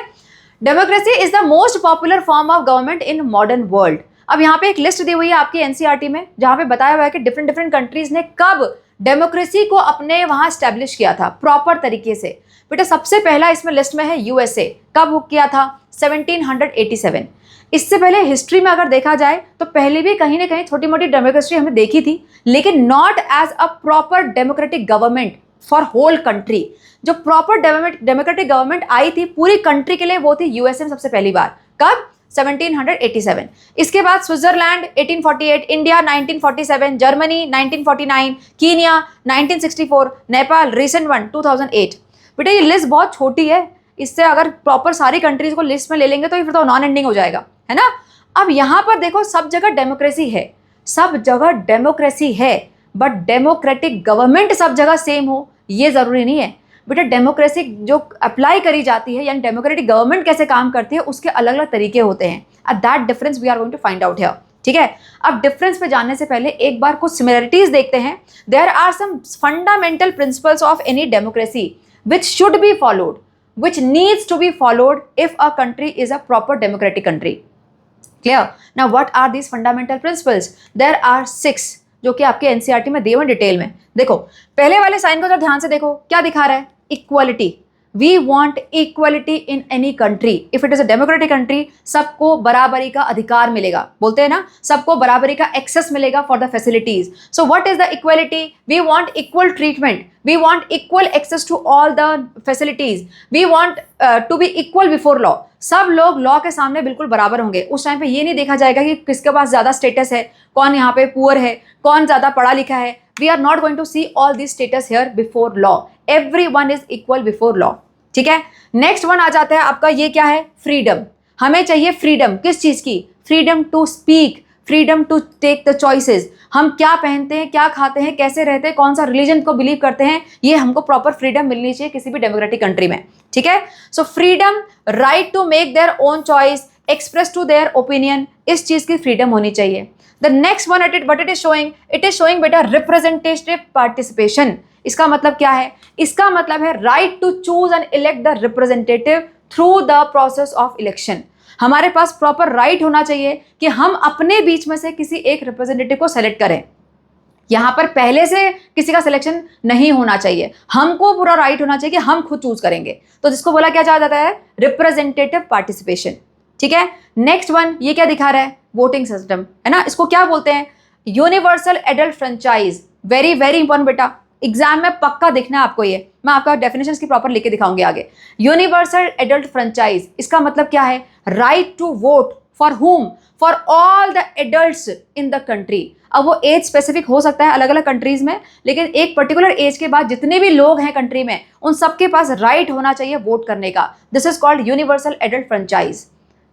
Democracy is the most popular form of government in modern world. अब यहाँ पे एक लिस्ट दी हुई है आपकी एनसीईआरटी में, जहाँ पे बताया हुआ है कि डिफरेंट डिफरेंट कंट्रीज ने कब डेमोक्रेसी को अपने वहाँ स्टैब्लिश किया था प्रॉपर तरीके से। बेटा सबसे पहला इसमें लिस्ट में है यूएसए, कब किया था, 1787। इससे पहले हिस्ट्री में अगर देखा जाए तो पहले भी कहीं ना कहीं छोटी मोटी डेमोक्रेसी हमने देखी थी, लेकिन not as a proper democratic government for whole country. जो प्रॉपर डेमोक्रेटिक गवर्नमेंट आई थी पूरी कंट्री के लिए वो थी यूएसए में सबसे पहली बार, कब, 1787। इसके बाद Switzerland 1848, India 1947, Germany 1949, Kenya 1964, Nepal recent one 2008। बेटा ये लिस्ट बहुत छोटी है, इससे अगर प्रॉपर सारी कंट्रीज को लिस्ट में ले लेंगे तो फिर तो नॉन एंडिंग हो जाएगा, है ना। अब यहाँ पर देखो सब जगह डेमोक्रेसी है, सब जगह डेमोक्रेसी है, बट डेमोक्रेटिक गवर्नमेंट सब जगह सेम हो ये जरूरी नहीं है बेटा। डेमोक्रेसी जो अप्लाई करी जाती है यानी डेमोक्रेटिक गवर्नमेंट कैसे काम करती है उसके अलग अलग तरीके होते हैं, and that difference we are going to find out here, ठीक है। अब डिफरेंस पे जानने से पहले एक बार कुछ सिमिलरिटीज देखते हैं। There are some fundamental principles of any democracy which should be followed, which needs to be followed if a country is a proper democratic country. Clear? Now what are these fundamental principles? There are 6 जो कि आपके NCERT में दिए हुए detail में। देखो पहले वाले साइन को जरा ध्यान से देखो, क्या दिखा रहा है, equality. We want equality in any country, if it is a democratic country सबको बराबरी का अधिकार मिलेगा, बोलते हैं ना, सबको बराबरी का एक्सेस मिलेगा for the facilities. So what is the equality, we want equal treatment, we want equal access to all the facilities, we want to be equal before law। सब लोग लॉ के सामने बिल्कुल बराबर होंगे। उस टाइम पे ये नहीं देखा जाएगा कि किसके पास ज्यादा स्टेटस है, कौन यहाँ पे पुअर है, कौन ज्यादा पढ़ा लिखा है। We are not going to see all this status here before law, everyone is equal before law, ठीक है। नेक्स्ट वन आ जाता है आपका, ये क्या है, फ्रीडम। हमें चाहिए फ्रीडम, किस चीज की, freedom to speak, freedom to take the choices. हम क्या पहनते हैं, क्या खाते हैं, कैसे रहते हैं, कौन सा रिलीजन को बिलीव करते हैं, ये हमको प्रॉपर फ्रीडम मिलनी चाहिए किसी भी डेमोक्रेटिक कंट्री में, ठीक है। So freedom, right to make their own choice, express to their opinion, इस चीज की फ्रीडम होनी चाहिए। The next one what it is showing बेटा रिप्रेजेंटेटिव पार्टिसिपेशन। इसका मतलब क्या है, इसका मतलब है right to choose and elect the representative through the process of election. हमारे पास प्रॉपर राइट होना चाहिए कि हम अपने बीच में से किसी एक रिप्रेजेंटेटिव को सेलेक्ट करें। यहां पर पहले से किसी का सिलेक्शन नहीं होना चाहिए, हमको पूरा राइट होना चाहिए कि हम खुद चूज करेंगे। तो जिसको बोला क्या जाता है, रिप्रेजेंटेटिव पार्टिसिपेशन, ठीक है। नेक्स्ट वन, ये क्या दिखा रहा है, वोटिंग सिस्टम, है ना। इसको क्या बोलते हैं, universal adult franchise. Very very important बेटा, एग्जाम में पक्का दिखना है आपको, ये मैं आपका डेफिनेशन की प्रॉपर लिख के दिखाऊंगी आगे। यूनिवर्सल एडल्ट फ्रेंचाइज, इसका मतलब क्या है, right to vote for whom, for all the adults in the country. अब वो एज स्पेसिफिक हो सकता है अलग अलग कंट्रीज में, लेकिन एक पर्टिकुलर एज के बाद जितने भी लोग हैं कंट्री में उन सबके पास राइट होना चाहिए वोट करने का। This is called universal adult franchise.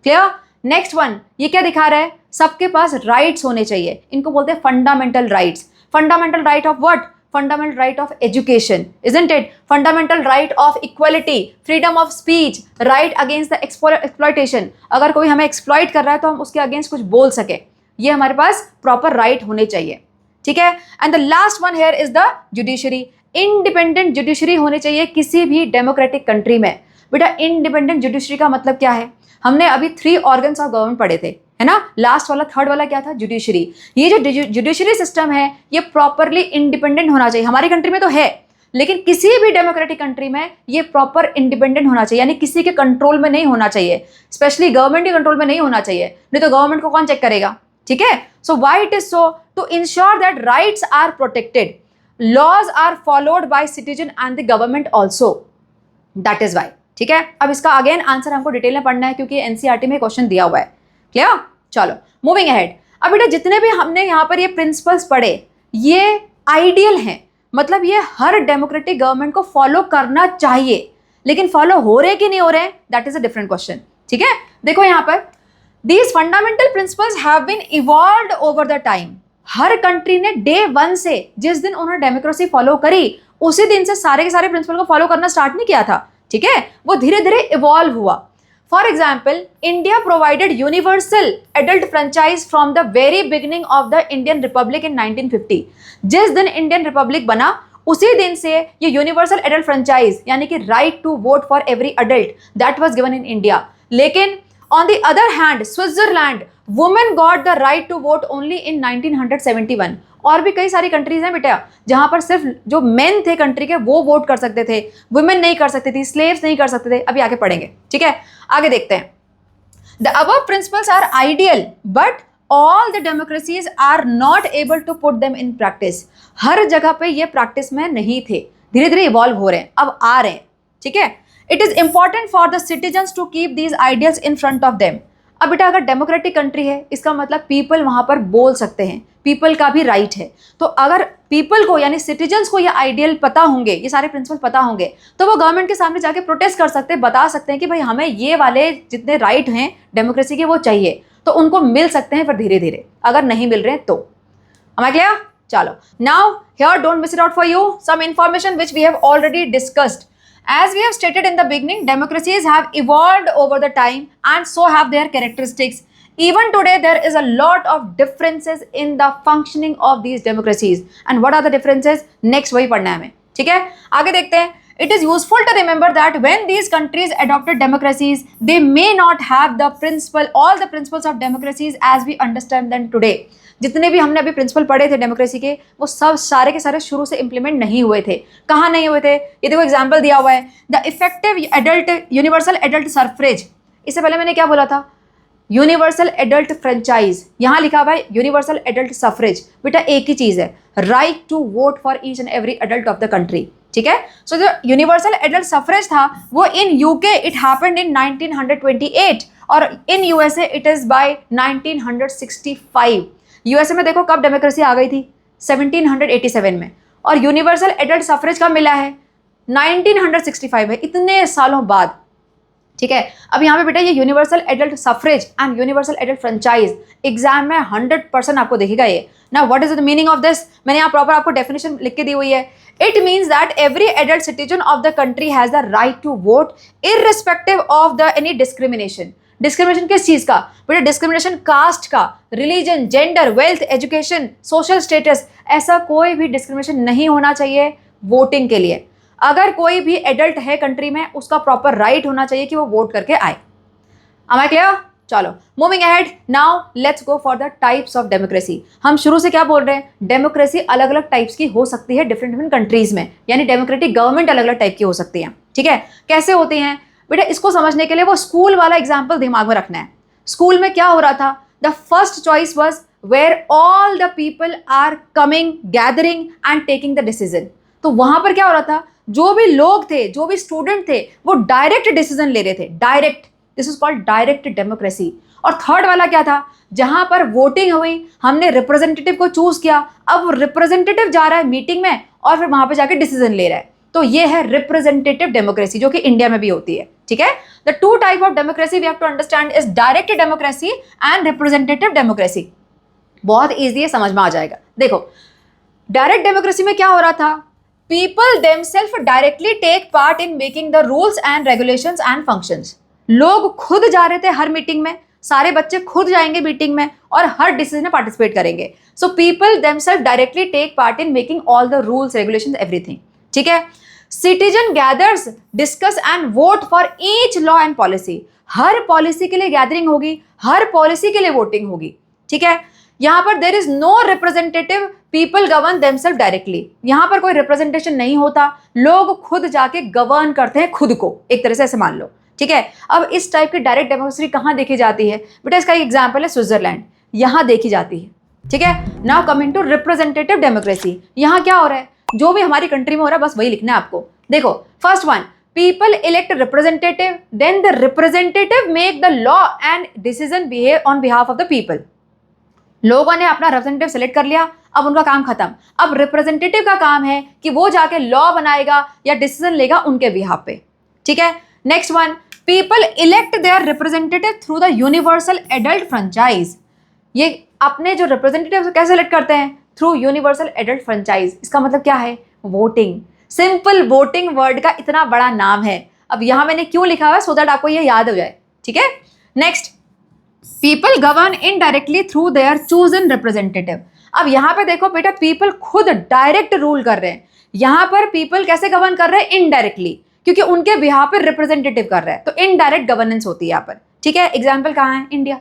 Clear. Next one, ये क्या दिखा रहा है, सबके पास राइट्स होने चाहिए, इनको बोलते हैं fundamental rights. Fundamental right of what, fundamental right of education, isn't it? Fundamental right of equality, freedom of speech, right against the exploitation। अगर कोई हमें exploit कर रहा है तो हम उसके against कुछ बोल सके, ये हमारे पास proper right होने चाहिए, ठीक है। And the last one here is the judiciary। Independent judiciary होने चाहिए किसी भी democratic country में। बेटा independent judiciary का मतलब क्या है, हमने अभी 3 organs of government पढ़े थे, है ना। लास्ट वाला थर्ड वाला क्या था, जुडिशरी। ये जो जुडिशरी सिस्टम है ये प्रॉपरली इंडिपेंडेंट होना चाहिए। हमारी कंट्री में तो है, लेकिन किसी भी डेमोक्रेटिक कंट्री में ये प्रॉपर इंडिपेंडेंट होना चाहिए, यानी किसी के कंट्रोल में नहीं होना चाहिए, स्पेशली गवर्नमेंट के कंट्रोल में नहीं होना चाहिए, नहीं तो गवर्नमेंट को कौन चेक करेगा, ठीक है। So why it is so, to ensure that rights are protected, laws are followed by citizen and the government also, that is why, ठीक है। अब इसका अगेन आंसर हमको डिटेल में पढ़ना है क्योंकि एनसीईआरटी में क्वेश्चन दिया हुआ है, क्लियर। चलो मूविंग अहेड। अब बेटा जितने भी हमने यहाँ पर ये प्रिंसिपल्स पढ़े ये आइडियल हैं, मतलब ये हर डेमोक्रेटिक गवर्नमेंट को फॉलो करना चाहिए, लेकिन फॉलो हो रहे कि नहीं हो रहे that is a different question, ठीक है। देखो यहाँ पर these fundamental principles have been evolved over the time. हर कंट्री ने डे वन से, जिस दिन उन्होंने डेमोक्रेसी फॉलो करी उसी दिन से सारे के सारे प्रिंसिपल को फॉलो करना स्टार्ट नहीं किया था, ठीक है, वो धीरे धीरे इवॉल्व हुआ। For example, India provided universal adult franchise from the very beginning of the Indian republic in 1950। जिस दिन इंडियन रिपब्लिक बना उसी दिन से ये यूनिवर्सल एडल्ट फ्रेंचाइज यानी कि right to vote for every adult that was given in India. लेकिन on the other hand Switzerland women got the right to vote only in 1971। और भी कई सारी कंट्रीज हैं बेटा जहां पर सिर्फ जो मेन थे कंट्री के वो वोट कर सकते थे, वुमेन नहीं कर सकती थी, स्लेव्स नहीं कर सकते थे। अभी आगे पढ़ेंगे, ठीक है, आगे देखते हैं। The above principles are ideal but all the democracies are not able to put them in practice. हर जगह पे ये प्रैक्टिस में नहीं थे, धीरे धीरे इवॉल्व हो रहे हैं, अब आ रहे हैं, ठीक है। It is important for the citizens to keep these ideals in front of them. अब बेटा अगर डेमोक्रेटिक कंट्री है इसका मतलब पीपल वहां पर बोल सकते हैं, पीपल का भी राइट है। तो अगर पीपल को यानी सिटीजन्स को ये आइडियल पता होंगे, ये सारे प्रिंसिपल पता होंगे, तो वो गवर्नमेंट के सामने जाके प्रोटेस्ट कर सकते हैं, बता सकते हैं कि भाई हमें ये वाले जितने राइट हैं डेमोक्रेसी के वो चाहिए, तो उनको मिल सकते हैं फिर धीरे धीरे, अगर नहीं मिल रहे हैं तो। Am I clear? चलो now here don't miss it out for you some information which we have already discussed. As we have stated in the beginning, democracies have evolved over the time and so have their characteristics. Even today there is a lot of differences in the functioning of these democracies. And what are the differences? Next वही पढ़ना है हमें, ठीक है। आगे देखते हैं। It is useful to remember that when these countries adopted democracies, they may not have all the principles of democracies as we understand them today. जितने भी हमने अभी प्रिंसिपल पढ़े थे डेमोक्रेसी के वो सब सारे के सारे शुरू से इंप्लीमेंट नहीं हुए थे। कहाँ नहीं हुए थे? ये देखो एग्जाम्पल दिया हुआ है, the effective adult universal adult suffrage. इससे पहले मैंने क्या बोला था? यूनिवर्सल एडल्ट फ्रेंचाइज, यहाँ लिखा हुआ है यूनिवर्सल एडल्ट सफरेज। बेटा एक ही चीज है, right to vote for each and every adult of the country, ठीक है। सो जो यूनिवर्सल एडल्ट सफरेज था वो in UK it happened in 1928 और in USA it is by 1965। USA में देखो कब डेमोक्रेसी आ गई थी? 1787 में। और यूनिवर्सल एडल्ट सफरेज कब मिला है? 1965 में, इतने सालों बाद, ठीक है। अब यहाँ पे बेटा ये universal adult suffrage and universal adult franchise exam में 100% आपको दिखेगा ये ना। What is the meaning of this? मैंने यहाँ प्रॉपर आपको डेफिनेशन लिख के दी हुई है। It means that every adult citizen of the country has the right to vote irrespective of the any discrimination. Discrimination किस चीज का? बेटा डिस्क्रिमिनेशन कास्ट का, religion, gender, wealth, education, social status, ऐसा कोई भी डिस्क्रिमिनेशन नहीं होना चाहिए वोटिंग के लिए। अगर कोई भी एडल्ट है कंट्री में उसका प्रॉपर राइट होना चाहिए कि वो वोट करके आए। Am I clear? चलो moving ahead, now let's go for the types of democracy. हम शुरू से क्या बोल रहे हैं? डेमोक्रेसी अलग अलग टाइप्स की हो सकती है डिफरेंट डिफरेंट कंट्रीज में, यानी डेमोक्रेटिक गवर्नमेंट अलग अलग टाइप की हो सकती है, ठीक है। कैसे होती हैं बेटा? इसको समझने के लिए वो स्कूल वाला एग्जाम्पल दिमाग में रखना है। स्कूल में क्या हो रहा था? The first choice was where all the people are coming, gathering and taking the decision. तो वहां पर क्या हो रहा था? जो भी लोग थे, जो भी स्टूडेंट थे, वो डायरेक्ट डिसीजन ले रहे थे, direct. This is called direct democracy. और थर्ड वाला क्या था? जहां पर वोटिंग हुई, हमने रिप्रेजेंटेटिव को चूज किया, अब रिप्रेजेंटेटिव जा रहा है मीटिंग में और फिर वहां पर जाके डिसीजन ले रहा है। तो ये है रिप्रेजेंटेटिव डेमोक्रेसी, जो कि इंडिया में भी होती है, ठीक है। The two type of democracy we have to understand is direct democracy and representative democracy. बहुत ईजी है, समझ में आ जाएगा। देखो डायरेक्ट डेमोक्रेसी में क्या हो रहा था? People themselves directly take part in making the rules and regulations and functions. लोग खुद जा रहे थे हर मीटिंग में, सारे बच्चे खुद जाएंगे मीटिंग में और हर डिसीजन में पार्टिसिपेट करेंगे। So people themselves directly take part in making all the rules, regulations, everything. ठीक है। Citizen gathers, discuss and vote for each law and policy. Her policy के लिए गैदरिंग होगी, हर पॉलिसी के लिए वोटिंग होगी, ठीक है। यहाँ पर there is no representative people govern themselves directly, यहाँ पर कोई रिप्रेजेंटेशन नहीं होता, लोग खुद जाके गवर्न करते हैं खुद को, एक तरह से ऐसे मान लो, ठीक है। अब इस टाइप की डायरेक्ट डेमोक्रेसी कहाँ देखी जाती है बेटा, इसका एग्जाम्पल है स्विट्जरलैंड, यहाँ देखी जाती है, ठीक है। Now coming to representative democracy, यहाँ क्या हो रहा है, जो भी हमारी कंट्री में हो रहा है बस वही लिखना है आपको। देखो first one, people elect representative, then the representative make the law and decision behave on behalf of the people। लोगों ने अपना रिप्रेजेंटेटिव सेलेक्ट कर लिया, अब उनका काम खत्म। अब रिप्रेजेंटेटिव का काम है कि वो जाके लॉ बनाएगा या डिसीजन लेगा उनके बिहाफ पे, ठीक है। Next one, people elect their representative through the universal adult franchise. ये अपने जो रिप्रेजेंटेटिव कैसे सेलेक्ट करते हैं, थ्रू यूनिवर्सल एडल्ट फ्रेंचाइज। इसका मतलब क्या है, वोटिंग। सिंपल वोटिंग वर्ड का इतना बड़ा नाम है, अब यहां मैंने क्यों लिखा हुआ है, सो दैट आपको ये याद हो जाए, ठीक है। Next, people govern indirectly through their chosen representative. अब यहां पे देखो बेटा, पीपल खुद डायरेक्ट रूल कर रहे हैं, यहां पर पीपल कैसे गवर्न कर रहे हैं, इनडायरेक्टली, क्योंकि उनके बिहाफ पे रिप्रेजेंटेटिव कर रहे हैं, तो इनडायरेक्ट गवर्नेंस होती है यहाँ पर, ठीक है। एग्जाम्पल कहाँ है, इंडिया,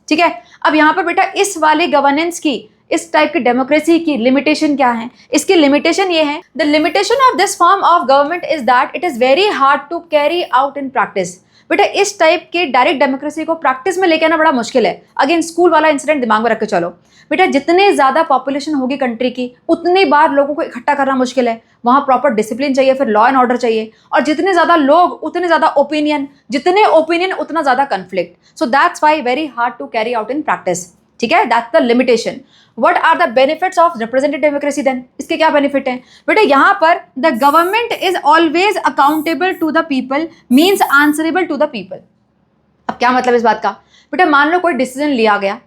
ठीक है। अब यहाँ पर बेटा इस वाले गवर्नेंस की, इस टाइप की डेमोक्रेसी की लिमिटेशन क्या है, इसकी लिमिटेशन ये है, the limitation of this form of government is that it is very hard to carry out in practice. बेटा इस टाइप के डायरेक्ट डेमोक्रेसी को प्रैक्टिस में लेके आना बड़ा मुश्किल है। अगेन स्कूल वाला इंसिडेंट दिमाग में रख के चलो बेटा, जितने ज्यादा पॉपुलेशन होगी कंट्री की, उतनी बार लोगों को इकट्ठा करना मुश्किल है, वहां प्रॉपर डिसिप्लिन चाहिए, फिर लॉ एंड ऑर्डर चाहिए, और जितने ज्यादा लोग उतने ज्यादा ओपिनियन, जितने ओपिनियन उतना ज्यादा conflict, so that's why very hard to carry out in practice, ठीक है। That's the limitation. What are the benefits of representative democracy then? इसके क्या बेनिफिट हैं बेटा, यहाँ पर the government is always accountable to the people means answerable to the people। अब क्या मतलब इस बात का बेटा, मान लो कोई डिसीजन लिया गया,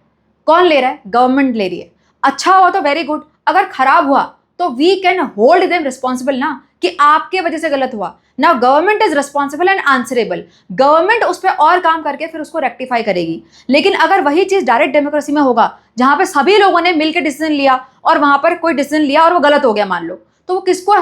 कौन ले रहा है, गवर्नमेंट ले रही है, अच्छा हुआ तो वेरी गुड, अगर खराब हुआ तो we can hold them responsible ना, कि आपके वजह से गलत हुआ। Now government is responsible and answerable, government उस पर और काम करके फिर उसको रेक्टिफाई करेगी। लेकिन अगर वही चीज डायरेक्ट डेमोक्रेसी में होगा, जहां पे सभी लोगों ने मिलकर डिसीजन लिया और वहां पर कोई डिसीजन लिया और वो गलत हो गया मान लो, तो वो किसको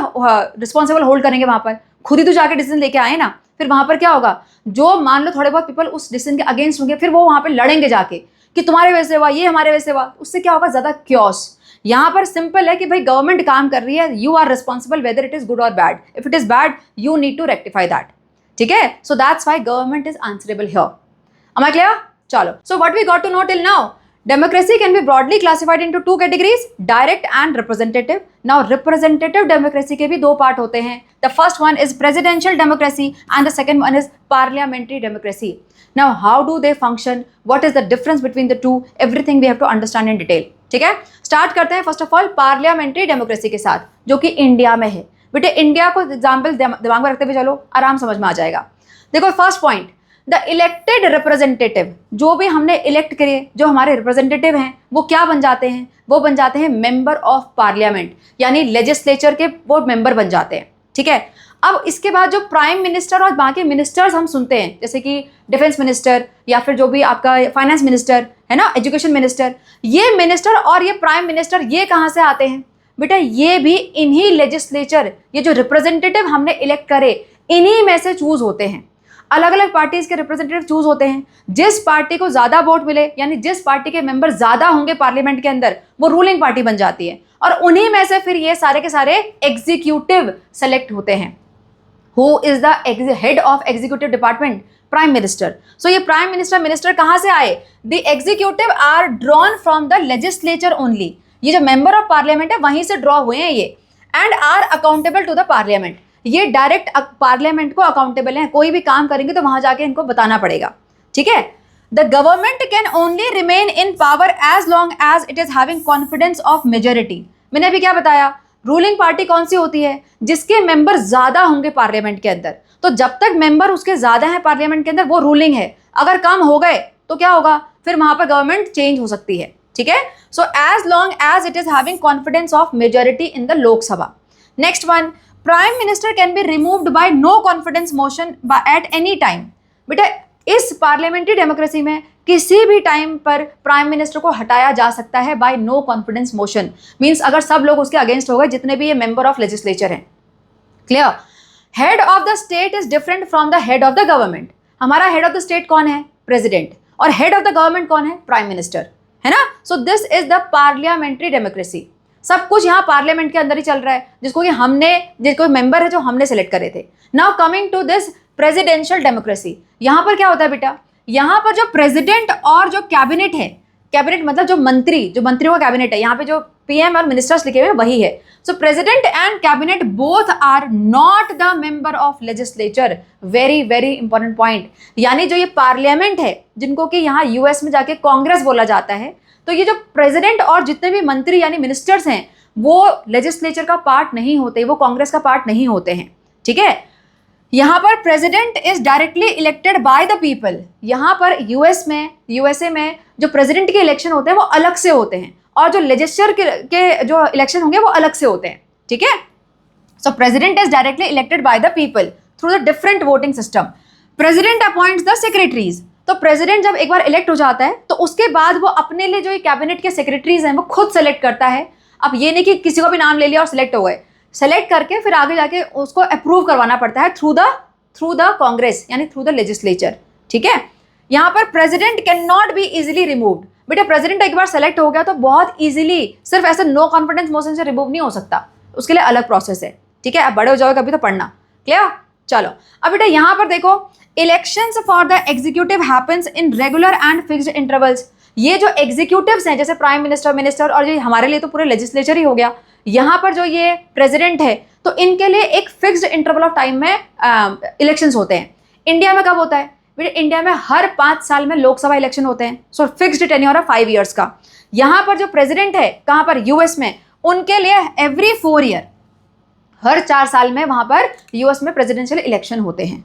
रिस्पॉन्सिबल होल्ड करेंगे, वहां पर खुद ही तो जाके डिसीजन लेके आए ना। फिर वहां पर क्या होगा, जो मान लो थोड़े बहुत पीपल उस डिसीजन के अगेंस्ट होंगे, फिर वो वहां पर लड़ेंगे जाके कि तुम्हारे वजह से हुआ, ये हमारे वजह से हुआ, उससे क्या होगा, ज्यादा क्योस। यहाँ पर सिंपल है कि भाई गवर्नमेंट काम कर रही है, you are responsible whether it is good और bad, if it is bad you need to rectify that, ठीक है। So that's why government is answerable here. Am I clear? चलो, so what we got to know till now, democracy can be broadly classified into two categories, direct and representative। Now representative democracy के भी दो part होते हैं, the first one is presidential democracy and the second one is parliamentary democracy। Now how do they function, what is the difference between the two, everything we have to understand in detail, ठीक है। Start करते हैं first of all parliamentary democracy के साथ, जो कि India में है। बेटे इंडिया को एग्जाम्पल दिमाग में रखते हुए चलो, आराम समझ में आ जाएगा। देखो first point, the elected representative, जो भी हमने इलेक्ट करे, जो हमारे रिप्रेजेंटेटिव हैं, वो क्या बन जाते हैं, वो बन जाते हैं मेंबर ऑफ पार्लियामेंट, यानी लेजिस्लेचर के वो मेंबर बन जाते हैं, ठीक है। अब इसके बाद जो प्राइम मिनिस्टर और बाकी मिनिस्टर्स हम सुनते हैं, जैसे कि डिफेंस मिनिस्टर या फिर जो भी आपका फाइनेंस मिनिस्टर है ना, एजुकेशन मिनिस्टर, ये मिनिस्टर और ये प्राइम मिनिस्टर ये कहाँ से आते हैं बेटा, ये भी इन्हीं लेजिस्लेचर, ये जो रिप्रेजेंटेटिव हमने इलेक्ट करे, इन्हीं में से चूज होते हैं। अलग अलग पार्टीज के रिप्रेजेंटेटिव चूज होते हैं, जिस पार्टी को ज्यादा वोट मिले, यानी जिस पार्टी के मेंबर ज्यादा होंगे पार्लियामेंट के अंदर, वो रूलिंग पार्टी बन जाती है, और उन्हीं में से फिर ये सारे के सारे एग्जीक्यूटिव सेलेक्ट होते हैं। Who is the head of executive department? Prime Minister। So ये Prime Minister मिनिस्टर कहाँ से आए? The executive are drawn from the legislature only। ये जो member of parliament है वहीं से draw हुए हैं ये, and are accountable to the parliament। ये डायरेक्ट पार्लियामेंट को अकाउंटेबल हैं, कोई भी काम करेंगे तो वहां जाके इनको बताना पड़ेगा, ठीक है। The government can only remain in power as long as it is having confidence of majority। मैंने अभी क्या बताया, रूलिंग पार्टी कौन सी होती है, जिसके मेंबर ज्यादा होंगे पार्लियामेंट के अंदर, तो जब तक मेंबर उसके ज्यादा हैं पार्लियामेंट के अंदर वो रूलिंग है। अगर कम हो गए तो क्या होगा, फिर वहां पर गवर्नमेंट चेंज हो सकती है, ठीक है। So as long as it is having confidence of majority in the Lok Sabha. Next one, prime minister can be removed by no confidence motion at any time. बेटा इस पार्लियामेंट्री डेमोक्रेसी में किसी भी टाइम पर प्राइम मिनिस्टर को हटाया जा सकता है by no confidence motion, means अगर सब लोग उसके अगेंस्ट हो गए, जितने भी ये मेंबर ऑफ लेजिस्लेचर हैं, clear. Head of the state is different from the head of the government. हमारा हेड ऑफ द स्टेट कौन है, प्रेसिडेंट, और हेड ऑफ द गवर्नमेंट कौन है, प्राइम मिनिस्टर, है ना। So this is the parliamentary democracy. सब कुछ यहाँ पार्लियामेंट के अंदर ही चल रहा है, जिसको मेंबर है जो हमने सेलेक्ट करे थे। Now coming to this presidential democracy, यहाँ पर क्या होता है बेटा, यहाँ पर जो प्रेसिडेंट और जो कैबिनेट है, कैबिनेट मतलब जो मंत्रियों का कैबिनेट है, यहाँ पे जो पीएम और मिनिस्टर्स लिखे हुए वही है। So president and cabinet both are not the member of legislature. Very very important point, यानी जो ये पार्लियामेंट है, जिनको कि यहाँ यूएस में जाके कांग्रेस बोला जाता है, तो ये जो प्रेसिडेंट और जितने भी मंत्री यानी मिनिस्टर्स हैं वो लेजिस्लेचर का पार्ट नहीं होते, वो कांग्रेस का पार्ट नहीं होते हैं। ठीक है, यहाँ पर president is directly elected by the people. यहाँ पर यूएसए में जो प्रेसिडेंट के इलेक्शन होते हैं वो अलग से होते हैं, और जो लेजिस्लेचर के जो इलेक्शन होंगे वो अलग से होते हैं। ठीक है, so president is directly elected by the people through the different voting system. President appoints the secretaries. तो प्रेसिडेंट जब एक बार इलेक्ट हो जाता है तो उसके बाद वो अपने लिए जो ये कैबिनेट के सेक्रेटरीज हैं वो खुद सेलेक्ट करता है। अब ये नहीं कि किसी को भी नाम ले लिया और सिलेक्ट हो गए, सेलेक्ट करके फिर आगे जाके उसको अप्रूव करवाना पड़ता है थ्रू द कांग्रेस, यानी थ्रू द लेजिस्लेचर। ठीक है, यहाँ पर president can not be easily removed. बेटा प्रेसिडेंट एक बार सेलेक्ट हो गया तो बहुत इजीली सिर्फ ऐसे नो कॉन्फिडेंस मोशन से रिमूव नहीं हो सकता, उसके लिए अलग प्रोसेस है। ठीक है, अब बड़े हो जाओगे कभी तो पढ़ना। क्लियर? चलो अब बेटा यहाँ पर देखो, elections for the executive happens in regular and fixed intervals. ये जो एग्जीक्यूटिव्स हैं जैसे प्राइम मिनिस्टर, मिनिस्टर, और ये हमारे लिए तो पूरे लेजिस्लेचर ही हो गया, यहाँ पर जो ये प्रेसिडेंट है तो इनके लिए एक फिक्स्ड इंटरवल ऑफ टाइम में इलेक्शंस होते हैं। इंडिया में कब होता है बेटा? इंडिया में हर 5 साल में लोकसभा इलेक्शन होते हैं। सो फिक्स्ड टेन्योर है 5 ईयर्स का। यहाँ पर जो प्रेसिडेंट है कहाँ पर? यूएस में, उनके लिए एवरी 4 ईयर, हर 4 साल में वहां पर यूएस में प्रेसिडेंशियल इलेक्शन होते हैं।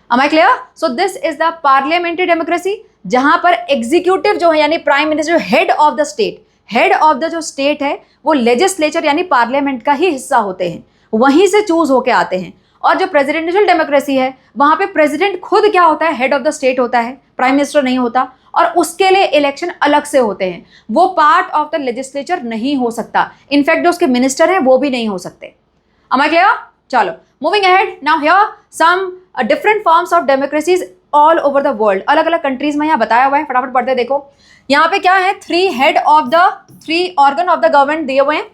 Am I clear? So this is the parliamentary democracy, जहां पर एग्जीक्यूटिव जो है यानी prime minister, head of the state, head of the जो स्टेट है वो लेजिस्लेचर यानी पार्लियामेंट का ही हिस्सा होते हैं, वहीं से चूज होके आते हैं। और जो प्रेसिडेंशियल डेमोक्रेसी है वहां पे प्रेसिडेंट खुद क्या होता है? हेड ऑफ द स्टेट होता है, प्राइम मिनिस्टर नहीं होता, और उसके लिए इलेक्शन अलग से होते हैं। वो पार्ट ऑफ द लेजिस्लेचर नहीं हो सकता, इनफैक्ट जो उसके मिनिस्टर हैं वो भी नहीं हो सकते। Am I clear? चलो moving ahead, now here some different forms of democracies all over the world. अलग अलग कंट्रीज में यहाँ बताया हुआ है, फटाफट पढ़ते देखो। यहाँ पे क्या है? 3 ऑर्गन ऑफ द गवर्नमेंट दिए हुए हैं।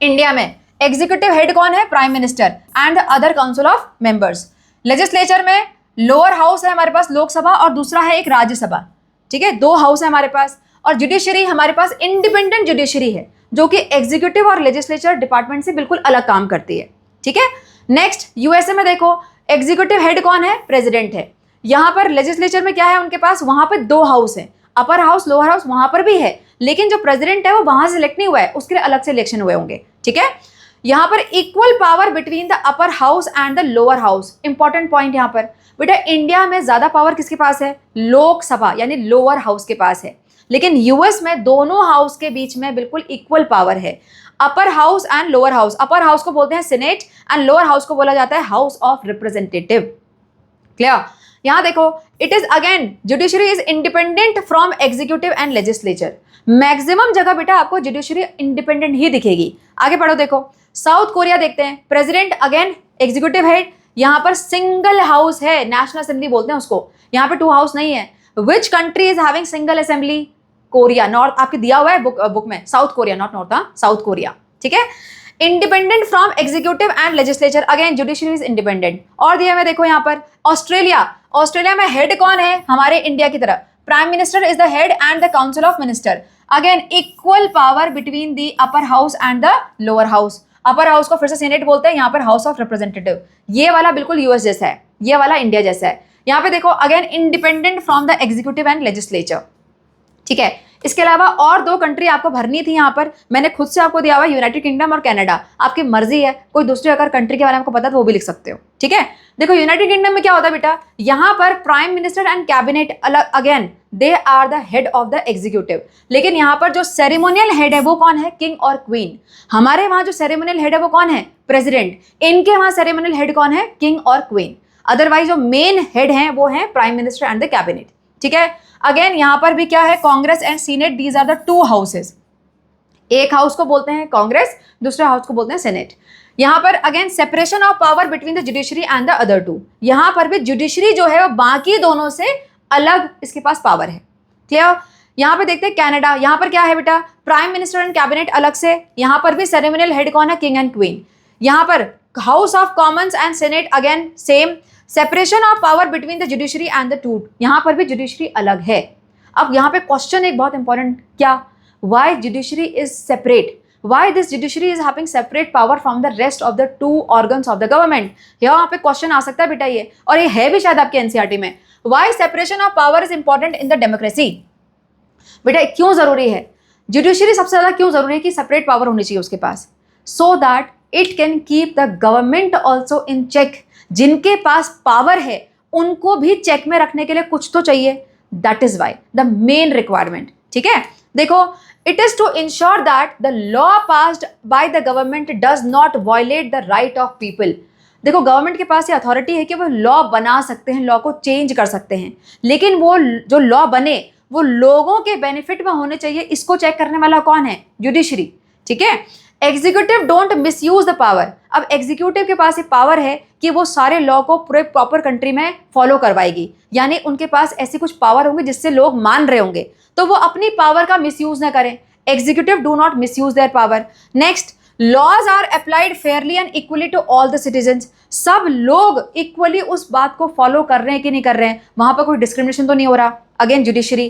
इंडिया में एग्जीक्यूटिव हेड कौन है? Prime minister and other council of members. Legislature में लोअर हाउस है हमारे पास लोकसभा, और दूसरा है एक राज्यसभा। ठीक है, 2 हाउस है हमारे पास। और जुडिशरी हमारे पास इंडिपेंडेंट जुडिशरी है जो कि एग्जीक्यूटिव और लेजिस्लेचर डिपार्टमेंट से बिल्कुल अलग काम करती है। ठीक है, नेक्स्ट यूएसए में देखो, एग्जीक्यूटिव हेड कौन है? प्रेसिडेंट है। यहाँ पर लेजिस्लेचर में क्या है उनके पास? वहां पर 2 हाउस है, अपर हाउस लोअर हाउस वहां पर भी है, लेकिन जो प्रेसिडेंट है वो वहां से सिलेक्ट नहीं हुआ है, उसके लिए अलग से इलेक्शन हुए होंगे। ठीक है, यहाँ पर equal power between the upper house and the lower house. Important point यहाँ पर बेटा, इंडिया में ज्यादा पावर किसके पास है? लोकसभा यानी लोअर हाउस के पास है, लेकिन यूएस में दोनों हाउस के बीच में बिल्कुल इक्वल पावर है, अपर house and lower house. Upper house को बोलते हैं सीनेट एंड लोअर हाउस को बोला जाता है हाउस ऑफ रिप्रेजेंटेटिव। क्लियर? यहां देखो, it is again judiciary is independent from executive and legislature. Maximum जगह बेटा आपको जुडिशरी इंडिपेंडेंट ही दिखेगी। आगे पढ़ो देखो, साउथ कोरिया देखते हैं, प्रेसिडेंट अगेन एग्जीक्यूटिव हेड, यहां पर सिंगल हाउस है, नेशनल असेंबली बोलते हैं उसको, यहां पे 2 हाउस नहीं है। Which country is having single assembly? Korea. North आपके दिया हुआ है बुक में, south Korea, not north, south Korea. ठीक है, independent from executive and legislature, again judiciary is independent. और दिया में देखो यहाँ पर ऑस्ट्रेलिया, ऑस्ट्रेलिया में हेड कौन है? हमारे इंडिया की तरह prime minister is the head and the council of minister. Again equal power between the upper house and the lower house. Upper house को फिर से सेनेट बोलते हैं, यहाँ पर हाउस ऑफ रिप्रेजेंटेटिव। ये वाला बिल्कुल यूएस जैसा है, ये वाला इंडिया जैसा है। यहाँ पे देखो again independent from the executive and legislature. ठीक है, इसके अलावा और 2 कंट्री आपको भरनी थी, यहाँ पर मैंने खुद से आपको दिया हुआ है, यूनाइटेड किंगडम और कनाडा। आपकी मर्जी है, कोई दूसरी अगर कंट्री के बारे में आपको पता तो वो भी लिख सकते हो। ठीक है, देखो यूनाइटेड किंगडम में क्या होता है बेटा, यहाँ पर प्राइम मिनिस्टर एंड कैबिनेट अलग, again they are the head of the executive, लेकिन यहाँ पर जो सेरेमोनियल हेड है वो कौन है? किंग और क्वीन। हमारे वहां जो सेरेमोनियल हेड है वो कौन है? प्रेसिडेंट। इनके वहां सेरेमोनियल हेड कौन है? किंग और क्वीन। अदरवाइज जो मेन हेड हैं वो है prime minister and the cabinet. ठीक है, अगेन यहां पर भी क्या है? Congress and Senate, these are the 2 houses. एक हाउस को बोलते हैं कांग्रेस, दूसरे हाउस को बोलते हैं सेनेट। यहां पर again separation of power between the judiciary and the other 2। यहां पर भी जुडिशरी जो है वो बाकी दोनों से अलग इसके पास पावर है। क्लियर? यहाँ पे देखते हैं कनाडा, यहाँ पर क्या है बेटा, प्राइम मिनिस्टर एंड कैबिनेट अलग से, यहाँ पर भी सेरेमोनियल हेड कौन है, किंग एंड क्वीन। यहाँ पर house of Commons and senate again same, separation of power between the judiciary and the two, यहाँ पर भी जुडिशरी अलग है। अब यहाँ पे क्वेश्चन एक बहुत इंपॉर्टेंट, क्या, why judiciary is separate, why this judiciary is having separate power from the rest of the two organs of the government, यहाँ पे क्वेश्चन आ सकता है बेटा ये, और ये है भी शायद आपके एनसीईआरटी में। why separation of power is important in the democracy, बेटा क्यों जरूरी है, जुडिशरी सबसे ज्यादा क्यों जरूरी है कि सेपरेट पावर होनी चाहिए उसके पास, so that it can keep the government also in check, जिनके पास पावर है उनको भी चेक में रखने के लिए कुछ तो चाहिए, that is why the main requirement। ठीक है, देखो, it is to ensure that the law passed by the government does not violate the right of people। देखो, गवर्नमेंट के पास ये अथॉरिटी है कि वो लॉ बना सकते हैं, लॉ को चेंज कर सकते हैं, लेकिन वो जो लॉ बने वो लोगों के बेनिफिट में होने चाहिए, इसको चेक करने वाला कौन है, जुडिशरी। ठीक है, executive don't misuse the power, अब एग्जीक्यूटिव के पास ये पावर है कि वो सारे लॉ को पूरे प्रॉपर कंट्री में फॉलो करवाएगी, यानी उनके पास ऐसी कुछ पावर होंगी जिससे लोग मान रहे होंगे, तो वो अपनी पावर का मिसयूज ना करें। Executive do not misuse their power. Next, laws are applied fairly and equally to all the citizens, सब लोग इक्वली उस बात को फॉलो कर रहे हैं कि नहीं कर रहे हैं, वहां पर कोई डिस्क्रिमिनेशन तो नहीं हो रहा। Again judiciary,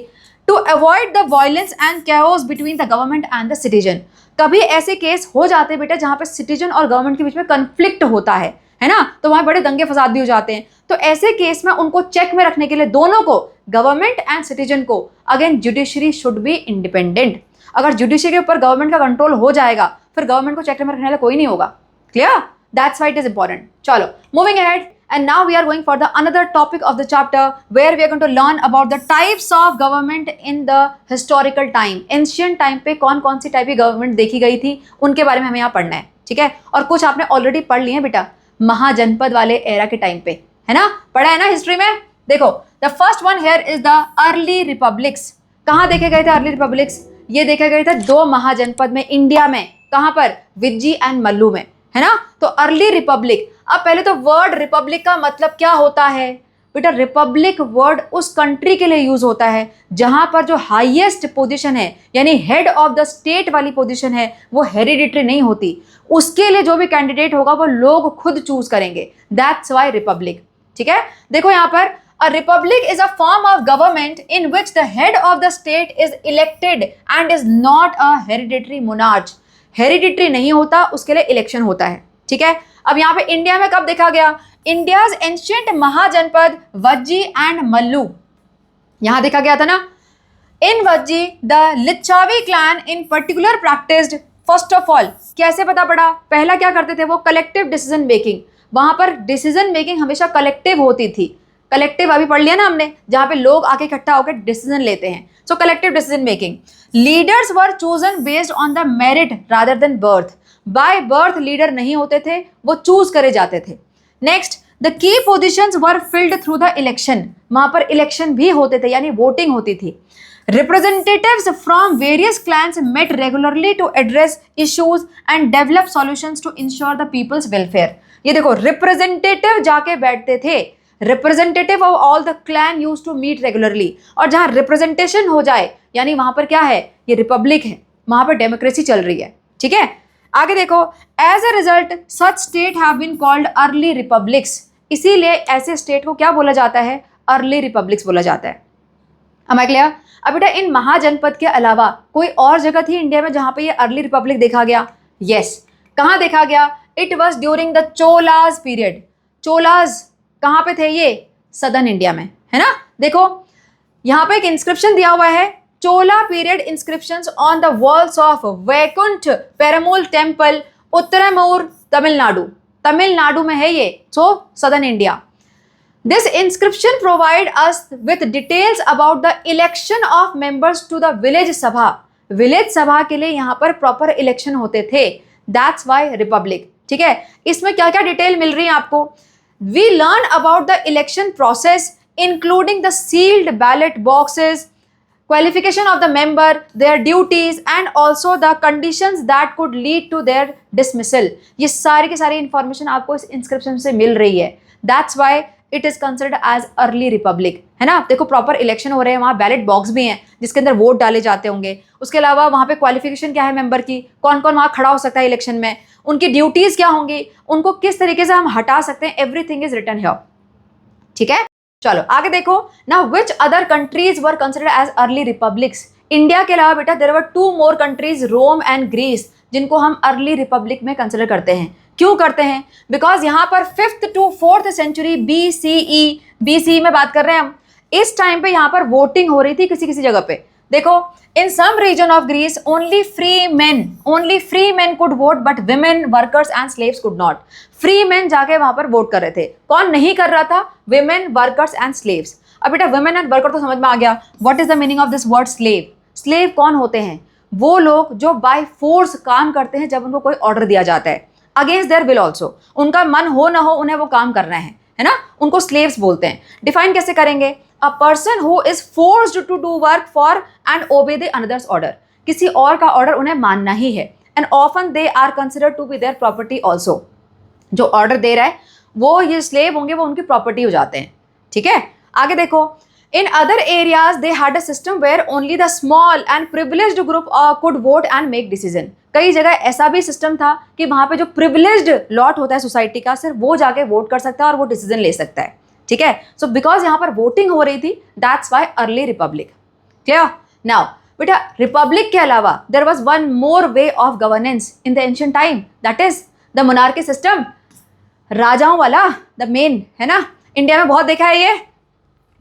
to avoid the violence and chaos between the government and the citizen, कभी ऐसे केस हो जाते हैं बेटा जहां पर सिटीजन और गवर्नमेंट के बीच में कंफ्लिक्ट होता है ना, तो वहां बड़े दंगे फसाद भी हो जाते हैं, तो ऐसे केस में उनको चेक में रखने के लिए दोनों को, गवर्नमेंट एंड सिटीजन को, again judiciary should be independent. अगर जुडिशरी के ऊपर गवर्नमेंट का कंट्रोल हो जाएगा फिर गवर्नमेंट को चेक में रखने वाला कोई नहीं होगा। Clear, that's why it is important. चलो, moving ahead, and now we are going for the another topic of the chapter where we are going to learn about the types of government in the historical time। ancient time पे कौन कौन सी type की government देखी गई थी उनके बारे में हमें यहाँ पढ़ना है। ठीक है, और कुछ आपने ऑलरेडी पढ़ लिए हैं बेटा महाजनपद वाले एरा के टाइम पे, है ना, पढ़ा है ना हिस्ट्री में। देखो, the first one here is the early republics. कहाँ देखे गए थे अर्ली रिपब्लिक्स, ये देखे गए थे दो महाजनपद में इंडिया में, कहाँ पर, विज्जी एंड मल्लू में, है ना। तो अर्ली रिपब्लिक, अब पहले तो वर्ड रिपब्लिक का मतलब क्या होता है बेटा, रिपब्लिक वर्ड उस कंट्री के लिए यूज होता है जहां पर जो हाईएस्ट पोजीशन है यानी हेड ऑफ द स्टेट वाली पोजीशन है वो हेरिडिटरी नहीं होती, उसके लिए जो भी कैंडिडेट होगा वो लोग खुद चूज करेंगे, दैट्स वाई रिपब्लिक। ठीक है, देखो यहाँ पर, a republic is a form of government in which the head of the state is elected and is not a hereditary monarch। Hereditary नहीं होता, उसके लिए इलेक्शन होता है। ठीक है, अब यहाँ पे इंडिया में कब देखा गया, India's ancient mahajanapada Vajji and Malla, यहां देखा गया था ना। In Vajji the Lichchhavi clan in particular practised, first of all कैसे पता पड़ा, पहला क्या करते थे वो, कलेक्टिव डिसीजन मेकिंग, वहां पर डिसीजन मेकिंग हमेशा कलेक्टिव होती थी। कलेक्टिव अभी पढ़ लिया ना हमने, जहां पे लोग आके इकट्ठा होकर डिसीजन लेते हैं, so collective decision making. Leaders were chosen based on the merit rather than birth, by birth leader नहीं होते थे, वो चूज करे जाते थे। Next, the key positions were filled through the election, वहां पर इलेक्शन भी होते थे यानी वोटिंग होती थी। Representatives from various clans met regularly to address issues and develop solutions to ensure the people's welfare. ये देखो, रिप्रेजेंटेटिव जाके बैठते थे, representative of all the clan use to meet regularly, और जहां रिप्रेजेंटेशन हो जाए यानी वहां पर क्या है, ये रिपब्लिक है, वहां पर डेमोक्रेसी चल रही है। ठीक है, आगे देखो, as a result such state have been called early republics, इसीलिए ऐसे स्टेट को क्या बोला जाता है, अर्ली रिपब्लिक्स बोला जाता है। am I clear? अब बेटा इन महाजनपद के अलावा कोई और जगह थी इंडिया में जहां पे ये अर्ली रिपब्लिक देखा गया? यस, कहां देखा गया? It was during the Cholas period. Cholas कहां पे थे ये? सदर्न इंडिया में, है ना। देखो यहां पे एक इंस्क्रिप्शन दिया हुआ है, Chola period inscriptions on the walls of Vaikuntha Perumal temple, Uttaramerur, Tamil Nadu. Tamil Nadu में है ये, so southern India. This inscription provide us with details about the election of members to the village sabha। Village सभा के लिए यहाँ पर प्रॉपर इलेक्शन होते थे, दैट्स वाई रिपब्लिक। ठीक है, इसमें क्या क्या डिटेल मिल रही है आपको? We learn about the election process including the sealed ballot boxes, qualification of the member, their duties and also the conditions that could lead to their dismissal। ये सारी की सारी इंफॉर्मेशन आपको इस इंस्क्रिप्शन से मिल रही है, that's why it is considered as early republic, है ना। देखो प्रॉपर इलेक्शन हो रहे हैं, वहाँ बैलेट बॉक्स भी हैं जिसके अंदर वोट डाले जाते होंगे। उसके अलावा वहाँ पे क्वालिफिकेशन क्या है मेंबर की, कौन कौन वहाँ खड़ा हो सकता है इलेक्शन में, उनकी ड्यूटीज क्या होंगी, उनको किस तरीके से हम हटा सकते हैं, एवरीथिंग इज रिटन हियर। ठीक है, चलो आगे देखो ना। Which other countries were considered as early republics? India के अलावा बेटा there were 2 more countries, Rome and Greece, जिनको हम अर्ली रिपब्लिक में कंसिडर करते हैं। क्यों करते हैं? बिकॉज यहाँ पर 5th to 4th century BCE में बात कर रहे हैं हम। इस टाइम पे यहाँ पर वोटिंग हो रही थी किसी किसी जगह पे। देखो, in some region of Greece only free man could vote, but women, workers and slaves could not. Free man जाके वहां पर वोट कर रहे थे। कौन नहीं कर रहा था? Women, workers and slaves. अब बेटा विमेन एंड वर्कर तो समझ में आ गया। What is the meaning of this word slave? Slave कौन होते हैं? वो लोग जो बाय फोर्स काम करते हैं जब उनको कोई ऑर्डर दिया जाता है, अगेंस्ट देयर विल ऑल्सो। उनका मन हो ना हो उन्हें वो काम करना है ना, उनको स्लेव्स बोलते हैं। डिफाइन कैसे करेंगे? A person who is forced to do work for and obey the another's order. किसी और का ऑर्डर उन्हें मानना ही है। And often they are considered to be their property also. जो ऑर्डर दे रहा है वो ये स्लेव होंगे, वो उनकी प्रॉपर्टी हो जाते हैं। ठीक है, आगे देखो। In other areas they had a system where only the small and privileged group could vote and make decision. कई जगह ऐसा भी सिस्टम था कि वहां पे जो प्रिविलेज्ड लॉट होता है सोसाइटी का, सिर्फ वो जाके वोट कर सकता है और वो डिसीजन ले सकता है। ठीक है, सो बिकॉज यहाँ पर वोटिंग हो रही थी, that's why early republic. Clear? Now बेटा रिपब्लिक के अलावा there was one more way of governance in the ancient time, that is the monarchy system. राजाओं वाला, द मेन, है ना। इंडिया में बहुत देखा है ये।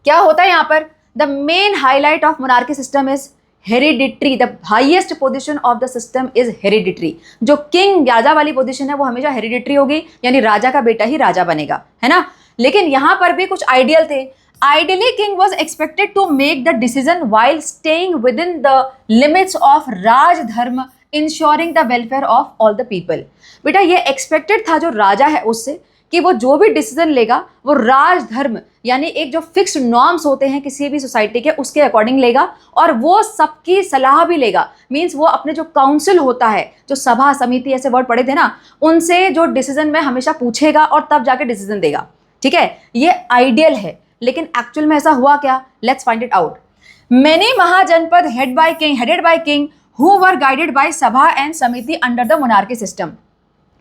क्या होता है यहाँ पर? The main highlight of monarchy system is hereditary. The highest position of the system is hereditary. जो किंग, राजा वाली पोजीशन है वो हमेशा हेरिडिटरी होगी, यानी राजा का बेटा ही राजा बनेगा, है ना। लेकिन यहाँ पर भी कुछ आइडियल थे। Ideally king was expected to make the decision while staying with in the limits of raj dharma, ensuring the welfare of all the people. बेटा ये एक्सपेक्टेड था जो राजा है उससे, कि वो जो भी डिसीजन लेगा वो राजधर्म यानी एक जो फिक्स्ड नॉर्म्स होते हैं किसी भी सोसाइटी के, उसके अकॉर्डिंग लेगा, और वो सबकी सलाह भी लेगा। मीन्स वो अपने जो काउंसिल होता है, जो सभा समिति ऐसे वर्ड पढ़े थे ना, उनसे जो डिसीजन में हमेशा पूछेगा और तब जाके डिसीजन देगा। ठीक है, ये आइडियल है, लेकिन एक्चुअल में ऐसा हुआ क्या? Let's find it out. Many mahajanapada headed by king who were guided by sabha and samiti under the monarchy system.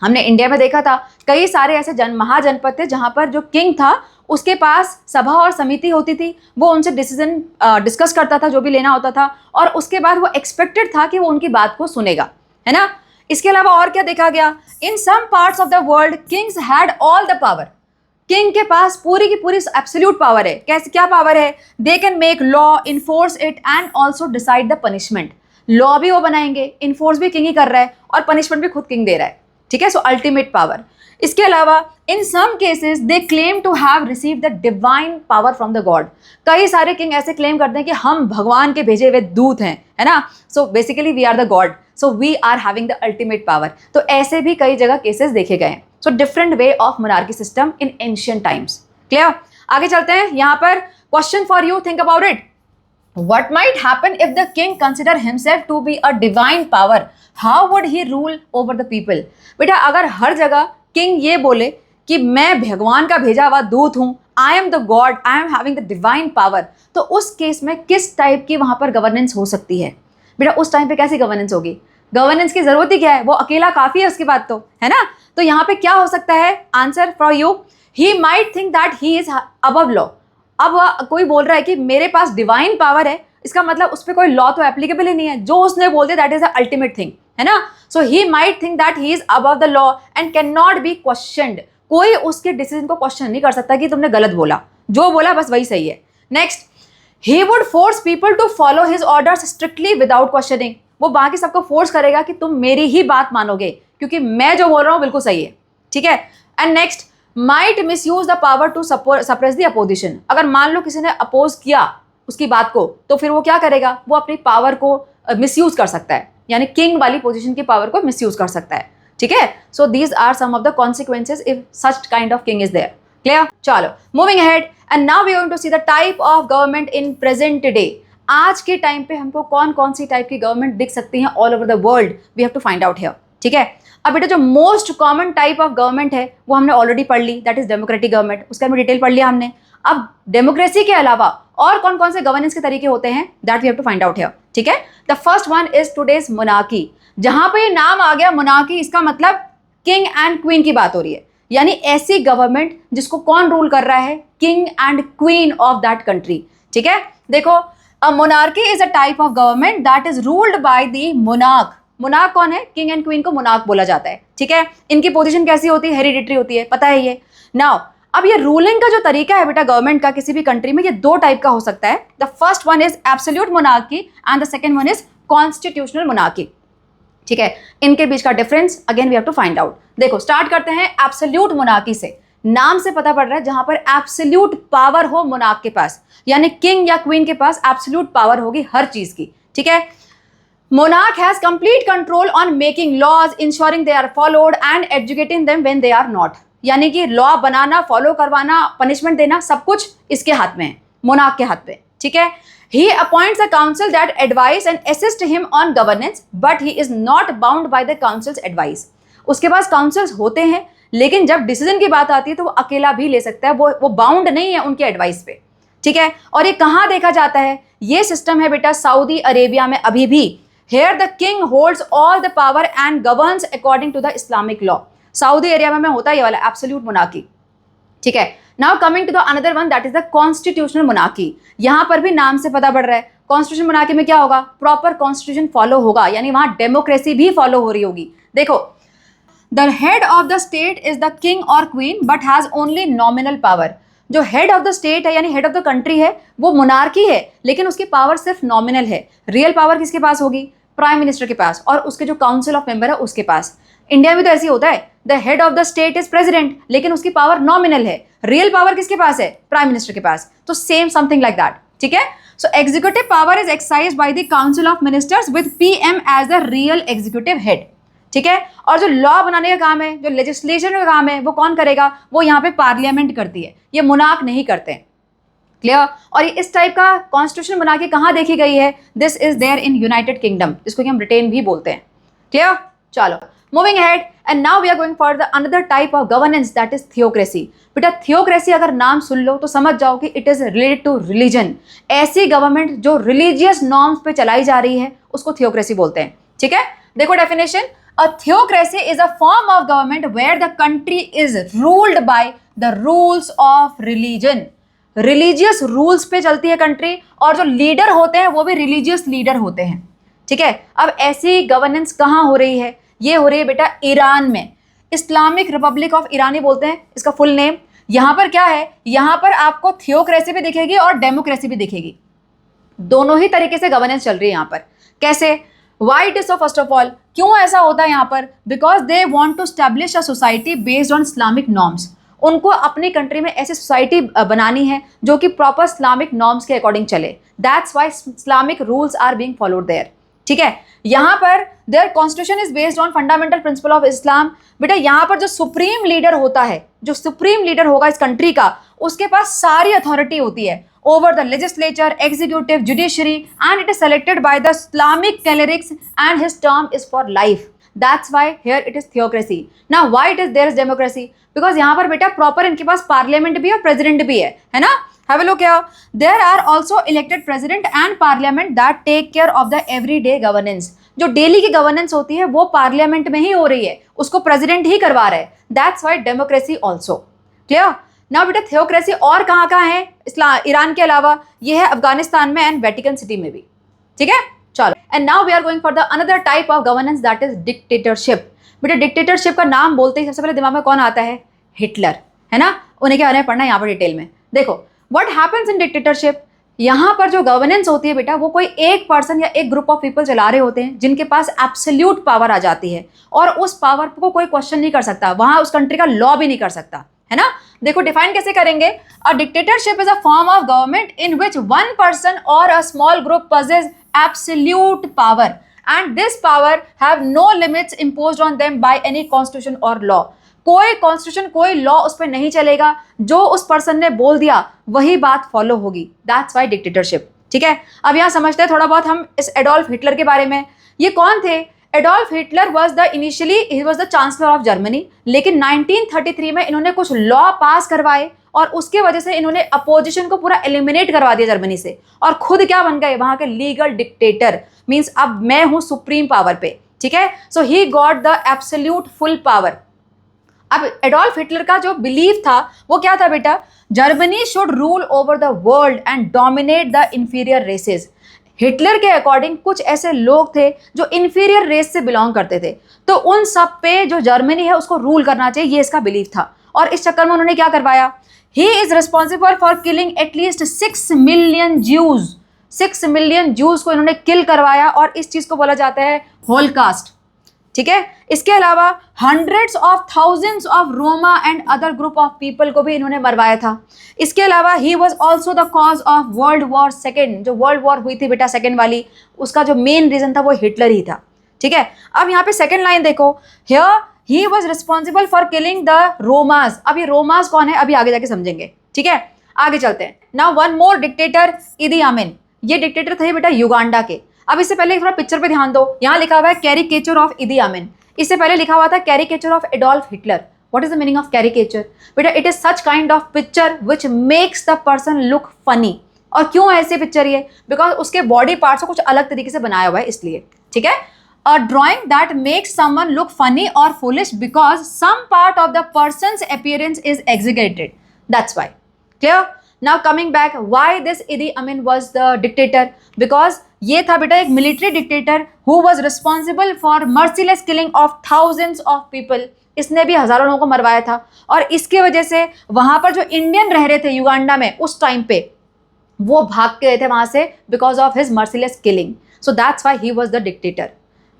हमने इंडिया में देखा था कई सारे ऐसे महाजनपद थे जहां पर जो किंग था उसके पास सभा और समिति होती थी, वो उनसे डिसीजन डिस्कस करता था जो भी लेना होता था, और उसके बाद वो एक्सपेक्टेड था कि वो उनकी बात को सुनेगा, है ना। इसके अलावा और क्या देखा गया? In some parts of the world kings had all the power. King के पास पूरी की पूरी एब्सोल्यूट पावर है। कैसे, क्या पावर है? They can make law, enforce it and also decide the punishment. Law भी वो बनाएंगे, इन्फोर्स भी किंग ही कर रहा है, और पनिशमेंट भी खुद किंग दे रहा है। ठीक है, सो अल्टीमेट पावर। इसके अलावा in some cases they claim to have received the divine power from the god. कई सारे किंग ऐसे क्लेम करते हैं कि हम भगवान के भेजे हुए दूत हैं, है ना। So basically we are the god, so we are having the ultimate power. तो ऐसे भी कई जगह केसेस देखे गए हैं। So different way of monarchy system in ancient times. Clear? आगे चलते हैं। यहाँ पर question for you, think about it. What might happen if the king consider himself to be a divine power? How would he rule over the people? बेटा अगर हर जगह king ये बोले कि मैं भगवान का भेजा हुआ दूत हूँ, I am the God, I am having the divine power, तो उस केस में किस टाइप की वहाँ पर गवर्नेंस हो सकती है? बेटा उस टाइम पे कैसी गवर्नेंस होगी? गवर्नेंस की जरूरत ही क्या है? वो अकेला काफी है उसके बाद तो, है ना। तो यहाँ पे क्या हो सकता है? Answer for you, he might think that he is above law। अब कोई बोल रहा है कि मेरे पास डिवाइन पावर है, इसका मतलब उस पर कोई लॉ तो एप्लीकेबल ही नहीं है, जो उसने बोल दिया that is the ultimate thing, है ना। So he might think that he is above the law and can not be questioned. कोई उसके डिसीजन को क्वेश्चन नहीं कर सकता कि तुमने गलत बोला, जो बोला बस वही सही है। Next, he would force people to follow his orders strictly without questioning. वो बाकी सबको फोर्स करेगा कि तुम मेरी ही बात मानोगे क्योंकि मैं जो बोल रहा हूँ बिल्कुल सही है। ठीक है, and next, might misuse the power to suppress the opposition. अगर मान लो किसी ने अपोज किया उसकी बात को, तो फिर वो क्या करेगा? वो अपनी पावर को मिसयूज कर सकता है, यानी किंग वाली पोजीशन की पावर को मिसयूज कर सकता है। ठीक है, so these are some of the consequences if such kind of king is there. Clear? चलो moving ahead, and now we are going to see the type of government in present day. आज के time पे हमको कौन कौन सी type की government दिख सकती है all over the world, we have to find out here. ठीक है, अब बेटा जो most common type of government है वो हमने ऑलरेडी पढ़ ली, दैट इज डेमोक्रेटिक गवर्नमेंट, उसका में डिटेल पढ़ लिया हमने। अब डेमोक्रेसी के अलावा और कौन कौन से गवर्नेंस के तरीके होते हैं that we have to find out here, ठीक है। The first one is today's monarchy. जहां पे ये नाम आ गया मोनार्की, इसका मतलब किंग एंड क्वीन की बात हो रही है, यानी ऐसी गवर्नमेंट जिसको कौन रूल कर रहा है, king and queen of that country, ठीक है। देखो, अ monarchy is a type of government that is ruled by the monarch. Monarch कौन है? किंग एंड क्वीन को मोनार्क बोला जाता है, ठीक है। इनकी पोजीशन कैसी होती है? हेरिडिटरी होती है, पता है ये। नाउ अब ये रूलिंग का जो तरीका है बेटा गवर्नमेंट का किसी भी कंट्री में, ये दो टाइप का हो सकता है। The first one is absolute monarchy and the second one is constitutional monarchy, ठीक है। इनके बीच का difference again we have to find out. देखो स्टार्ट करते हैं एब्सोल्यूट मोनार्की से। नाम से पता पड़ रहा है जहां पर एब्सोल्यूट पावर हो मोनार्क के पास, यानी किंग या क्वीन के पास एब्सोल्यूट पावर होगी हर चीज की, ठीक है। Monarch has complete control on making laws, ensuring they are followed and educating them when they are not. यानी कि लॉ बनाना, फॉलो करवाना, पनिशमेंट देना, सब कुछ इसके हाथ में है, मोनार्क के हाथ में, ठीक है। He appoints a council that advise and assist him on governance, but he is not bound by the council's advice. उसके पास काउंसिल्स होते हैं, लेकिन जब डिसीजन की बात आती है तो वो अकेला भी ले सकता है, वो बाउंड नहीं है उनके एडवाइस पे, ठीक है। और ये कहाँ देखा जाता है? ये सिस्टम है बेटा सऊदी अरेबिया में अभी भी। Here the king holds all the power and governs according to the Islamic law. Saudi Arabia में होता है ये वाला एब्सोल्यूट मोनार्की, ठीक है। Now coming to the another one that is the constitutional monarchy. यहां पर भी नाम से पता पड़ रहा है कॉन्स्टिट्यूशन मोनार्की में क्या होगा? प्रॉपर कॉन्स्टिट्यूशन फॉलो होगा, यानी वहां डेमोक्रेसी भी फॉलो हो रही होगी। देखो, the head of the state is the king और queen but has only nominal power. जो हेड ऑफ द स्टेट है यानी हेड ऑफ द कंट्री है वो मोनार्की है, लेकिन उसकी पावर सिर्फ नॉमिनल है। रियल पावर किसके पास होगी? प्राइम मिनिस्टर के पास, और उसके जो काउंसिल ऑफ मेंबर है उसके पास। इंडिया में तो ऐसे ही होता है, the head of the state is president, लेकिन उसकी पावर नॉमिनल है। रियल पावर किसके पास है? प्राइम मिनिस्टर के पास। तो सेम समथिंग लाइक दैट, ठीक है। So executive power is exercise by the council of ministers with PM as the real executive head, ठीक है। और जो लॉ बनाने का काम है, जो लेजिस्लेशन का काम है, वो कौन करेगा? वो यहाँ पे पार्लियामेंट करती है, ये मोनार्क नहीं करते हैं, क्लियर। और ये इस टाइप का कॉन्स्टिट्यूशन बना के कहाँ देखी गई है? This is there in United Kingdom, जिसको कि हम ब्रिटेन भी बोलते हैं, क्लियर। चलो moving ahead and now we are going for the another type of governance that is theocracy. बेटा थियोक्रेसी अगर नाम सुन लो तो समझ जाओ कि it is related to religion. ऐसी गवर्नमेंट जो रिलीजियस नॉर्म्स पे चलाई जा रही है उसको थियोक्रेसी बोलते हैं, ठीक है। देखो definition, a theocracy is a form of government where the country is ruled by the rules of religion. Religious rules पे चलती है कंट्री, और जो लीडर होते हैं वो भी रिलीजियस लीडर होते हैं, ठीक है। अब ऐसी गवर्नेंस कहाँ हो रही है? ये हो रही है बेटा ईरान में। इस्लामिक रिपब्लिक ऑफ ईरान ही बोलते हैं इसका फुल नेम। यहाँ पर क्या है? यहाँ पर आपको थियोक्रेसी भी दिखेगी और डेमोक्रेसी भी दिखेगी, दोनों ही तरीके से गवर्नेंस चल रही है यहाँ पर। कैसे? Why it is so? First of all, क्यों ऐसा होता है यहाँ पर? Because they want to establish a society based on Islamic norms. उनको अपनी कंट्री में ऐसी सोसाइटी बनानी है जो कि प्रॉपर इस्लामिक नॉर्म्स के अकॉर्डिंग चले। That's why Islamic rules are being followed there, ठीक है। यहाँ पर their constitution is based on fundamental principle of Islam. बेटा यहाँ पर जो सुप्रीम लीडर होता है, जो सुप्रीम लीडर होगा इस कंट्री का, उसके पास सारी अथॉरिटी होती है over the legislature, executive, judiciary, and it is selected by the Islamic clerics and his term is for life. That's why here it is theocracy. Now why it is there is democracy? Because यहाँ पर बेटा proper इनके पास parliament भी है और president भी है ना? Have a look here. There are also elected president and parliament that take care of the everyday governance. जो डेली की गवर्नेंस होती है वो पार्लियामेंट में ही हो रही है, उसको प्रेसिडेंट ही करवा रहे हैं। That's why democracy also, clear. Now बेटा थियोक्रेसी और कहाँ कहाँ है ईरान के अलावा? ये है अफगानिस्तान में एंड वेटिकन सिटी में भी, ठीक है। चलो and now we are going for the another type of governance that is dictatorship. बेटा डिक्टेटरशिप का नाम बोलते ही सबसे पहले दिमाग में कौन आता है? हिटलर, है ना। उन्हें क्या पढ़ना है यहाँ पर डिटेल में। देखो व्हाट हैपेंस इन डिक्टेटरशिप, यहाँ पर जो गवर्नेंस होती है बेटा वो कोई एक पर्सन या एक ग्रुप ऑफ पीपल चला रहे होते हैं जिनके पास एब्सोल्यूट पावर आ जाती है, और उस पावर को कोई क्वेश्चन नहीं कर सकता, वहां उस कंट्री का लॉ भी नहीं कर सकता, है ना। देखो डिफाइन कैसे करेंगे? A dictatorship is a form of government in which one person और a small group possess absolute power and this power have no limits imposed on them by any constitution or law. कोई constitution कोई law उस पर नहीं चलेगा, जो उस person ने बोल दिया वही बात फॉलो होगी। दैट्स वाई डिक्टेटरशिप, ठीक है। अब यहाँ समझते हैं थोड़ा बहुत हम इस एडोल्फ हिटलर के बारे में। ये कौन थे? Adolf Hitler was the initially he was the chancellor of Germany, लेकिन 1933 में इन्होंने कुछ लॉ पास करवाए और उसके वजह से इन्होंने अपोजिशन को पूरा एलिमिनेट करवा दिया जर्मनी से, और खुद क्या बन गए वहां के लीगल डिक्टेटर, मींस अब मैं हूं सुप्रीम पावर पे, ठीक है। So he got the absolute full power. अब एडोल्फ हिटलर का जो बिलीव था वो क्या था बेटा, Germany should rule over the world and dominate the inferior races. Hitler के अकॉर्डिंग कुछ ऐसे लोग थे जो इंफीरियर रेस से बिलोंग करते थे, तो उन सब पे जो जर्मनी है उसको रूल करना चाहिए, ये इसका बिलीव था। और इस चक्कर में उन्होंने क्या करवाया, he is responsible for killing at least 6 million Jews. 6 million Jews को इन्होंने किल करवाया और इस चीज को बोला जाता है होलकास्ट, ठीक है। इसके अलावा hundreds of thousands of Roma and other group of people को भी इन्होंने मरवाया था। इसके अलावा he was also the cause of world war second, जो वर्ल्ड वॉर हुई थी बेटा सेकेंड वाली, उसका जो मेन रीजन था वो हिटलर ही था, ठीक है। अब यहाँ पे सेकेंड लाइन देखो, here he was responsible for killing the Romas. अब ये रोमास कौन है अभी आगे जाके समझेंगे, ठीक है। आगे चलते हैं। नाउ वन मोर डिक्टेटर, इदी अमीन। ये डिक्टेटर थे बेटा युगांडा के। अब इससे पहले थोड़ा पिक्चर पे ध्यान दो, यहाँ लिखा हुआ है कैरिकेचर ऑफ इदी अमीन, इससे पहले लिखा हुआ था caricature of Adolf Hitler. What is the meaning of caricature बेटा, it is such kind of picture which makes the person look funny. और क्यों ऐसे पिक्चर ये, बिकॉज उसके बॉडी पार्ट्स को कुछ अलग तरीके से बनाया हुआ है इसलिए, ठीक है। A drawing that makes someone look funny और foolish because some part of the person's appearance is exaggerated, that's why. Clear. Now coming back, why this Idi Amin was the dictator, because ये था बेटा एक military dictator who was responsible for merciless killing of thousands of people. इसने भी हजारों लोगों को मरवाया था और इसके वजह से वहां पर जो इंडियन रह रहे थे युगांडा में उस टाइम पे, वो भाग गए थे वहां से because of his merciless killing. So that's why he was the dictator.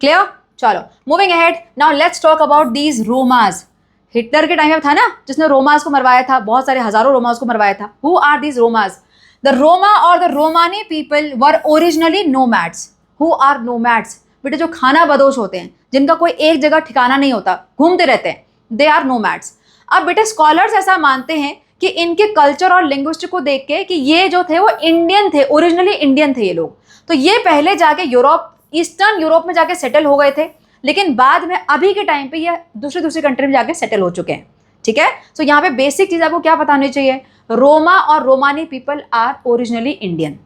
Clear. चलो moving ahead, now let's talk about these Romas. Hitler के टाइम में था ना जिसने रोमास को मरवाया था, बहुत सारे हजारों रोमास को मरवाया था। Who are these Romas? The Roma or the Romani people were originally nomads. Who are nomads? बेटे जो खाना बदोश होते हैं, जिनका कोई एक जगह ठिकाना नहीं होता, घूमते रहते हैं, they are nomads. अब बेटे स्कॉलर्स ऐसा मानते हैं कि इनके कल्चर और लैंग्वेज को देख के कि ये जो थे वो इंडियन थे, ओरिजिनली इंडियन थे ये लोग। तो ये पहले जाके यूरोप, ईस्टर्न यूरोप में जाके सेटल हो गए थे, लेकिन बाद में अभी के टाइम पे ये दूसरी कंट्री में जाके सेटल हो चुके हैं, ठीक है। सो यहाँ पे बेसिक चीज आपको क्या पता होनी चाहिए, रोमा और Romani people are originally Indian.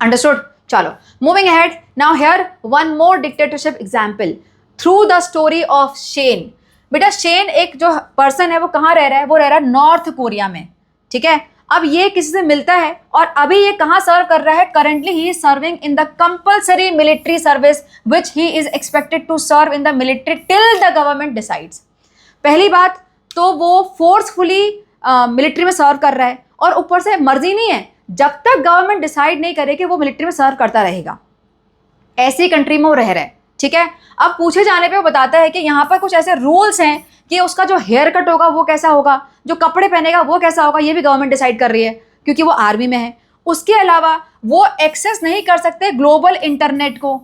Understood. चलो moving ahead, now here one more dictatorship example through the story of Shen. बेटा शेन एक जो पर्सन है वो कहाँ रह रहा है, वो रह रहा है नॉर्थ कोरिया में, ठीक है। अब ये किसी से मिलता है और अभी ये कहाँ सर्व कर रहा है, currently he is serving in the compulsory military service which he is expected to serve in the military till the government decides. पहली बात तो वो फोर्सफुली मिलिट्री में सर्व कर रहा है और ऊपर से मर्जी नहीं है, जब तक गवर्नमेंट डिसाइड नहीं करे कि वो मिलिट्री में सर्व करता रहेगा, ऐसी कंट्री में वो रह रहा है, ठीक है। अब पूछे जाने पे वो बताता है कि यहाँ पर कुछ ऐसे रूल्स हैं कि उसका जो हेयर कट होगा वो कैसा होगा, जो कपड़े पहनेगा वो कैसा होगा, ये भी गवर्नमेंट डिसाइड कर रही है क्योंकि वो आर्मी में है। उसके अलावा वो एक्सेस नहीं कर सकते ग्लोबल इंटरनेट को।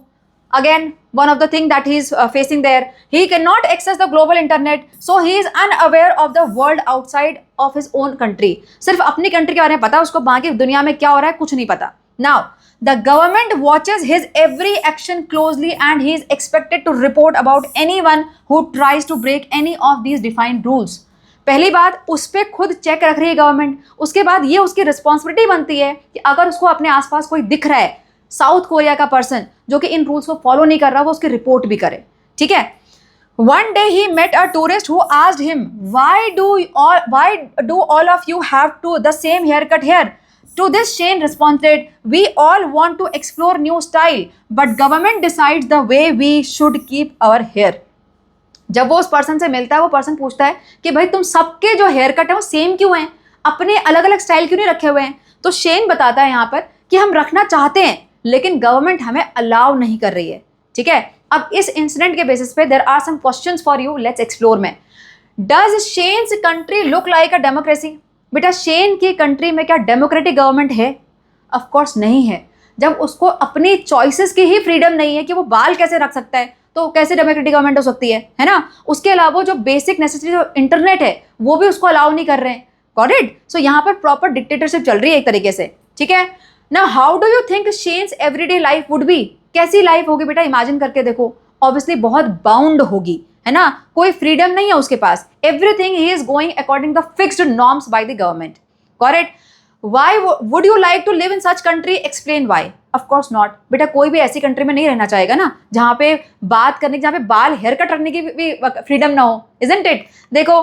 Again, one of the thing that he is facing there, he cannot access the global internet, so he is unaware of the world outside of his own country. सिर्फ अपनी country के बारे में पता, उसको बाकी दुनिया में क्या हो रहा है कुछ नहीं पता। Now, the government watches his every action closely and he is expected to report about anyone who tries to break any of these defined rules. पहली बात, उस पर खुद चेक रख रही है गवर्नमेंट। उसके बाद ये उसकी रिस्पॉन्सिबिलिटी बनती है कि अगर उसको अपने आसपास कोई दिख रहा है साउथ कोरिया का पर्सन जो कि इन रूल्स को फॉलो नहीं कर रहा, वो उसकी रिपोर्ट भी करे, ठीक है। One day he met a tourist who asked him why do all of you have to the same hair cut hair. To this Shen responded, we all want to explore new style but government decides the way we should keep our hair. जब वो उस person से मिलता है, वो person पूछता है कि भाई तुम सबके जो हेयर कट है वो सेम क्यों हैं, अपने अलग अलग स्टाइल क्यों नहीं रखे हुए हैं। तो शेन बताता है यहाँ पर कि हम रखना चाहते हैं लेकिन गवर्नमेंट हमें अलाउ नहीं कर रही है, ठीक है। अब इस इंसिडेंट के बेसिस पे there are some questions for you, let's explore में। Does Shen's country look like a democracy? बेटा शेन की कंट्री में क्या डेमोक्रेटिक गवर्नमेंट है? ऑफ कोर्स नहीं है। जब उसको अपनी चॉइसेस की ही फ्रीडम नहीं है कि वो बाल कैसे रख सकता है, तो कैसे डेमोक्रेटिक गवर्नमेंट हो सकती है ना। उसके अलावा जो बेसिक नेसेसिटी जो इंटरनेट है वो भी उसको अलाउ नहीं कर रहे हैं। Got it? सो यहाँ पर प्रॉपर डिक्टेटरशिप चल रही है एक तरीके से, ठीक है ना। How do you think Shen's everyday life would be? कैसी लाइफ होगी बेटा, इमेजिन करके देखो। ऑब्वियसली बहुत बाउंड होगी, है ना, कोई फ्रीडम नहीं है उसके पास. एवरीथिंग ही is going according the fixed norms by the government. Correct. Why would you like to live in such country? Explain why. Of course not. बेटा कोई भी ऐसी कंट्री में नहीं रहना चाहेगा ना जहाँ पे बात करने की, जहाँ पे बाल हेयर कट रखने की भी फ्रीडम ना हो, isn't it? देखो,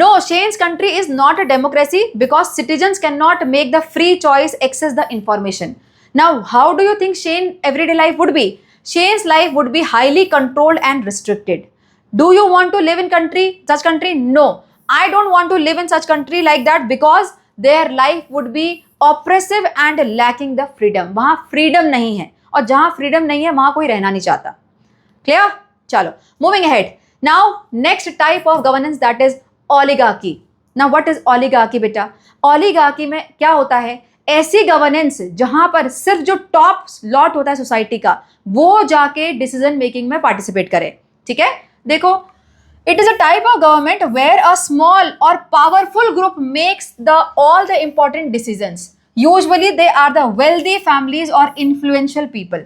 no, Shane's country is not a democracy because citizens cannot make the free choice access the information. Now, how do you think Shane everyday life would be? Shane's life would be highly controlled and restricted. Do you want to live in such country? No, I don't want to live in such country like that because their life would be oppressive and lacking the freedom. वहां freedom नहीं है, और जहां freedom नहीं है वहां कोई रहना नहीं चाहता. क्लियर? चलो, moving ahead. Now next type of governance, that is oligarchy. Now what is oligarchy बेटा? ओलिगार्की में क्या होता है? ऐसी गवर्नेंस जहां पर सिर्फ जो टॉप लॉट होता है सोसाइटी का, वो जाके डिसीजन मेकिंग में पार्टिसिपेट करे. ठीक है, देखो, it is a type of government where a small or powerful group makes all the important decisions. Usually they are the wealthy families or influential people.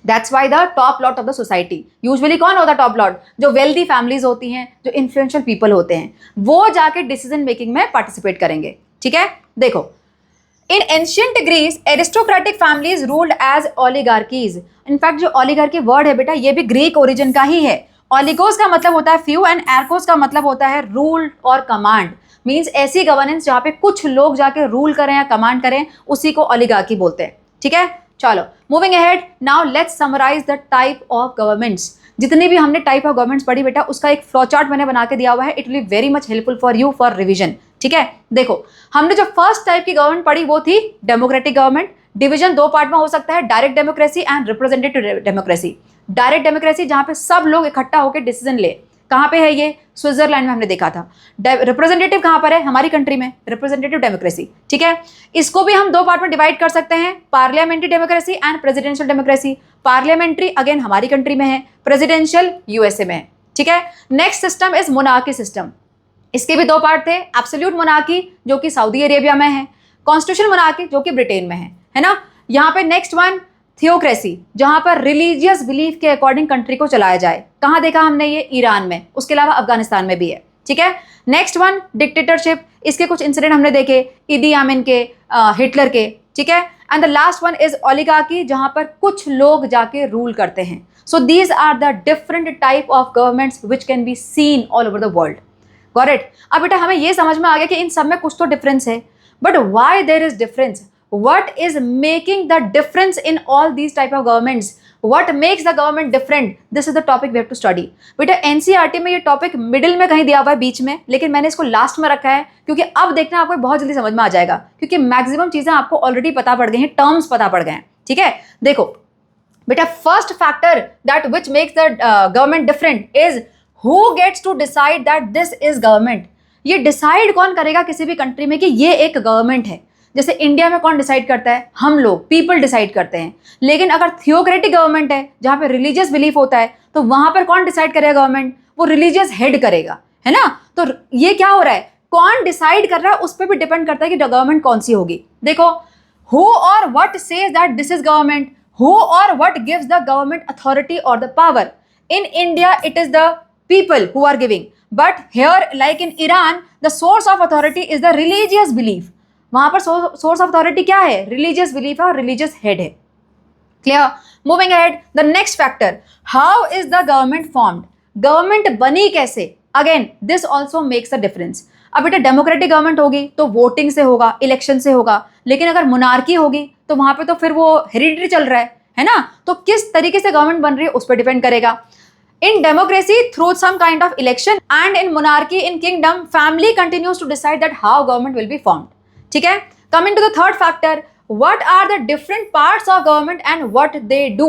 That's why the top lot of the society. Usually कौन होता है top lot? जो wealthy families होती हैं, जो influential people होते हैं, वो जाके decision making में participate करेंगे. ठीक है, देखो, in ancient Greece, aristocratic families ruled as oligarchies. In fact, जो oligarchy word है बेटा, ये भी Greek origin का ही है. ऑलिगोस का मतलब होता है फ्यू एंड एर्कोस का मतलब होता है रूल और कमांड. मींस ऐसी गवर्नेंस जहां पे कुछ लोग जाके रूल करें या कमांड करें, उसी को ओलिगार्की बोलते हैं. ठीक है, चलो, moving ahead. Now let's summarise the type of governments. जितनी भी हमने टाइप ऑफ गवर्नमेंट्स पढ़ी बेटा, उसका एक फ्लो चार्ट मैंने बना के दिया हुआ है. It will be very much helpful for you for revision. ठीक है, देखो, हमने जो फर्स्ट टाइप की गवर्नमेंट पढ़ी वो थी डेमोक्रेटिक गवर्नमेंट. डिवीजन दो पार्ट में हो सकता है, direct democracy and representative democracy. Direct democracy जहां पे सब लोग इकट्ठा होकर डिसीजन ले. कहां पे है ये? स्विट्जरलैंड में हमने देखा था. रिप्रेजेंटेटिव कहां पर है? हमारी कंट्री में, रिप्रेजेंटेटिव डेमोक्रेसी. ठीक है, इसको भी हम दो पार्ट में डिवाइड कर सकते हैं, parliamentary democracy and presidential democracy. Parliamentary again हमारी कंट्री में है, प्रेसिडेंशियल यूएसए में है. ठीक है, next system is monarchy system. इसके भी दो पार्ट थे, एब्सोल्यूट मोनार्की जो कि सऊदी अरेबिया में है, कॉन्स्टिट्यूशन मोनार्की जो कि ब्रिटेन में है ना. यहाँ पे नेक्स्ट वन थियोक्रेसी, जहां पर रिलीजियस बिलीफ के अकॉर्डिंग कंट्री को चलाया जाए. कहां देखा हमने ये? ईरान में. उसके अलावा अफगानिस्तान में भी है. ठीक है, नेक्स्ट वन डिक्टेटरशिप. इसके कुछ इंसिडेंट हमने देखे, इदी आमिन के, हिटलर के. ठीक है, and the last one is oligarchy, जहां पर कुछ लोग जाके रूल करते हैं. So these are the different type of governments which can be seen all over the world. Got it? अब बेटा हमें ये समझ में आ गया कि इन सब में कुछ तो डिफरेंस है, but why there is difference? What is making the difference in all these type of governments? What makes the government different? This is the topic we have to study. बेटा NCERT में ये topic middle में कहीं दिया हुआ है, बीच में, लेकिन मैंने इसको लास्ट में रखा है क्योंकि अब देखना आपको बहुत जल्दी समझ में आ जाएगा, क्योंकि मैक्सिमम चीजें आपको ऑलरेडी पता पड़ गई हैं, टर्म्स पता पड़ गए हैं. ठीक है, देखो बेटा, first factor that which makes the government different is who gets to decide that this is government. ये डिसाइड कौन करेगा किसी भी कंट्री में कि ये एक गवर्नमेंट है? जैसे इंडिया में कौन डिसाइड करता है? हम लोग, पीपल डिसाइड करते हैं. लेकिन अगर थियोक्रेटिक गवर्नमेंट है जहां पे रिलीजियस बिलीफ होता है, तो वहां पर कौन डिसाइड करेगा गवर्नमेंट? वो रिलीजियस हेड करेगा, है ना. तो ये क्या हो रहा है, कौन डिसाइड कर रहा है उस पर भी डिपेंड करता है कि गवर्नमेंट कौन सी होगी. देखो, who or what says that this is government, who or what gives the government authority or the power. In India it is the people who are giving, but here like in Iran the source of authority is the religious belief. वहां पर source of authority क्या है? Religious belief है और religious head है. Clear? Moving ahead, the next factor, how is the government formed? Government बनी कैसे? Again this also makes the difference. अब बेटा डेमोक्रेटिक गवर्नमेंट होगी तो वोटिंग से होगा, इलेक्शन से होगा, लेकिन अगर मोनार्की होगी तो वहां पे तो फिर वो हेरिडिटरी चल रहा है ना. तो किस तरीके से गवर्नमेंट बन रही है उस पर डिपेंड करेगा. In democracy, through some kind of election, and in monarchy, in kingdom, family continues to decide that how government will be formed. ठीक है, coming to the third factor, what are the different parts of government and what they do.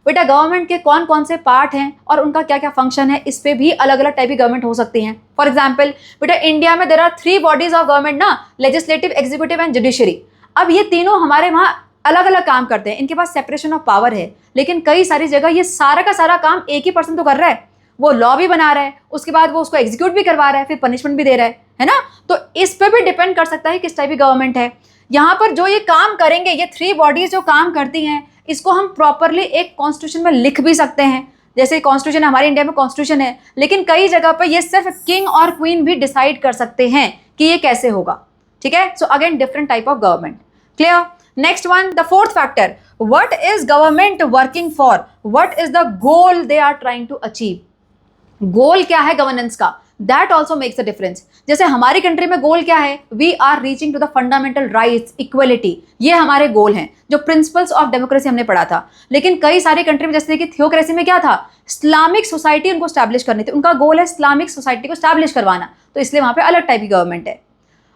बेटा government के कौन कौन से part हैं और उनका क्या क्या फंक्शन है, इस पे भी अलग अलग टाइप की गवर्नमेंट हो सकती हैं. फॉर एग्जाम्पल बेटा इंडिया में there are 3 bodies of government ना, लेजिस्लेटिव, एग्जीक्यूटिव एंड जुडिशरी. अब ये तीनों हमारे वहाँ अलग अलग काम करते हैं, इनके पास सेपरेशन ऑफ पावर है, लेकिन कई सारी जगह ये सारा का सारा काम एक ही पर्सन तो कर रहा है. वो लॉ भी बना रहा है, उसके बाद वो उसको एग्जीक्यूट भी करवा रहा है, फिर पनिशमेंट भी दे रहा है ना. तो इस पे भी डिपेंड कर सकता है किस टाइप की गवर्नमेंट है. यहाँ पर जो ये काम करेंगे, ये 3 बॉडीज जो काम करती हैं, इसको हम प्रॉपरली एक कॉन्स्टिट्यूशन में लिख भी सकते हैं। जैसे कॉन्स्टिट्यूशन हमारे इंडिया में कॉन्स्टिट्यूशन है, लेकिन कई जगह पर ये सिर्फ किंग और क्वीन भी डिसाइड कर सकते हैं कि ये कैसे होगा। ठीक है, so again different type of government. Clear? Next one, the fourth factor, what is government working for, what is the goal they are trying to achieve. Goal क्या है गवर्नेंस का, that also makes a difference. जैसे हमारी country में goal क्या है, we are reaching to the fundamental rights, equality, ये हमारे गोल हैं, जो प्रिंसिपल्स ऑफ डेमोक्रेसी हमने पढ़ा था। लेकिन कई सारी कंट्री में जैसे कि थियोक्रेसी में क्या था, इस्लामिक सोसाइटी उनको स्टैब्लिश करनी थी, उनका गोल है इस्लामिक सोसाइटी को स्टैब्लिश करवाना, तो इसलिए वहां पे अलग टाइप की गवर्नमेंट है।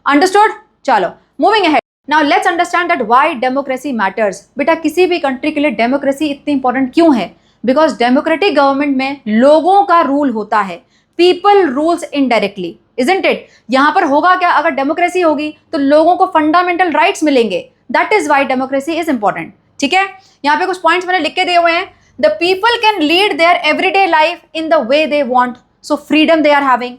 अंडरस्टूड? चलो moving ahead, now let's understand that why democracy matters. बेटा किसी भी कंट्री के लिए डेमोक्रेसी इतनी इंपॉर्टेंट क्यों है, बिकॉज डेमोक्रेटिक गवर्नमेंट में लोगों का रूल होता है, people rules indirectly, isn't it. यहां पर होगा क्या, अगर डेमोक्रेसी होगी तो लोगों को फंडामेंटल राइट्स मिलेंगे, that is why democracy is important. ठीक है, यहां पे कुछ पॉइंट्स मैंने लिख के दिए हुए हैं। The people can lead their everyday life in the way they want, so freedom they are having,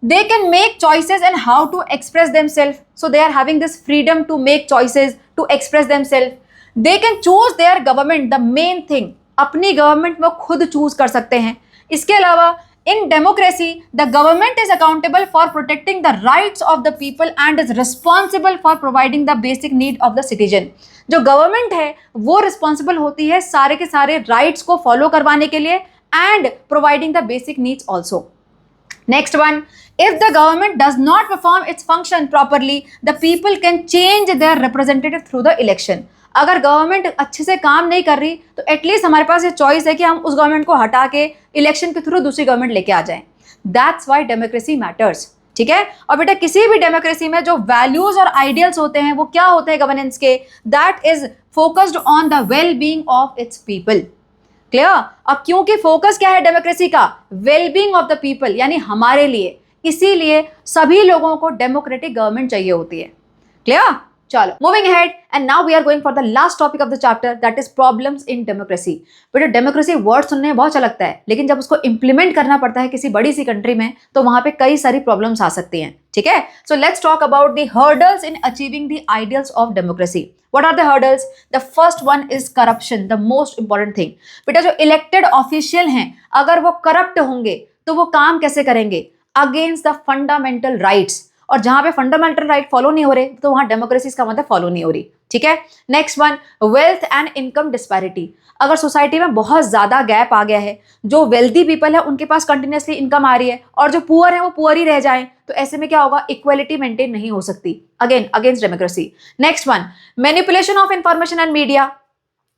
they can make choices and how to express themselves, so they are having this freedom to make choices, to express themselves. They can choose their government, the main thing, अपनी government वो खुद choose कर सकते हैं। इसके अलावा in democracy the government is accountable for protecting the rights of the people and is responsible for providing the basic need of the citizen। जो government है वो रिस्पॉन्सिबल होती है सारे के सारे राइट्स को फॉलो करवाने के लिए and providing the basic needs also. Next one, if the government does not perform its function properly, the people can change their representative through the election। अगर गवर्नमेंट अच्छे से काम नहीं कर रही तो एटलीस्ट हमारे पास ये चॉइस है कि हम उस गवर्नमेंट को हटा के इलेक्शन के थ्रू दूसरी गवर्नमेंट लेके आ जाएं। That's why democracy matters. ठीक है, और बेटा किसी भी डेमोक्रेसी में जो वैल्यूज और आइडियल्स होते हैं वो क्या होते हैं गवर्नेंस के, that is focused on the well being of its people. Clear? अब क्योंकि फोकस क्या है डेमोक्रेसी का, वेलबींग ऑफ द पीपल, यानी हमारे लिए, इसीलिए सभी लोगों को डेमोक्रेटिक गवर्नमेंट चाहिए होती है। क्लियर? चलो moving ahead, and now we are going for the last topic of the chapter, that is problems in democracy. बेटा डेमोक्रेसी वर्ड सुनने में बहुत अच्छा लगता है, लेकिन जब उसको इंप्लीमेंट करना पड़ता है किसी बड़ी सी कंट्री में तो वहां पे कई सारी प्रॉब्लम्स आ सकती हैं। ठीक है, so let's talk about the hurdles in achieving the ideals of democracy. What are the hurdles? The first one is corruption, the most important thing। बेटा जो इलेक्टेड ऑफिशियल हैं अगर वो करप्ट होंगे तो वो काम कैसे करेंगे, अगेंस्ट द फंडामेंटल राइट्स, और जहां पे फंडामेंटल राइट फॉलो नहीं हो रहे तो वहां डेमोक्रेसी का मतलब फॉलो नहीं हो रही। ठीक है, next one, wealth and income disparity. अगर सोसाइटी में बहुत ज्यादा गैप आ गया है, जो वेल्दी पीपल है उनके पास कंटिन्यूसली इनकम आ रही है और जो पुअर है वो पुअर ही रह जाएं, तो ऐसे में क्या होगा, इक्वलिटी मेंटेन नहीं हो सकती, again against democracy. Next one, manipulation of information and media.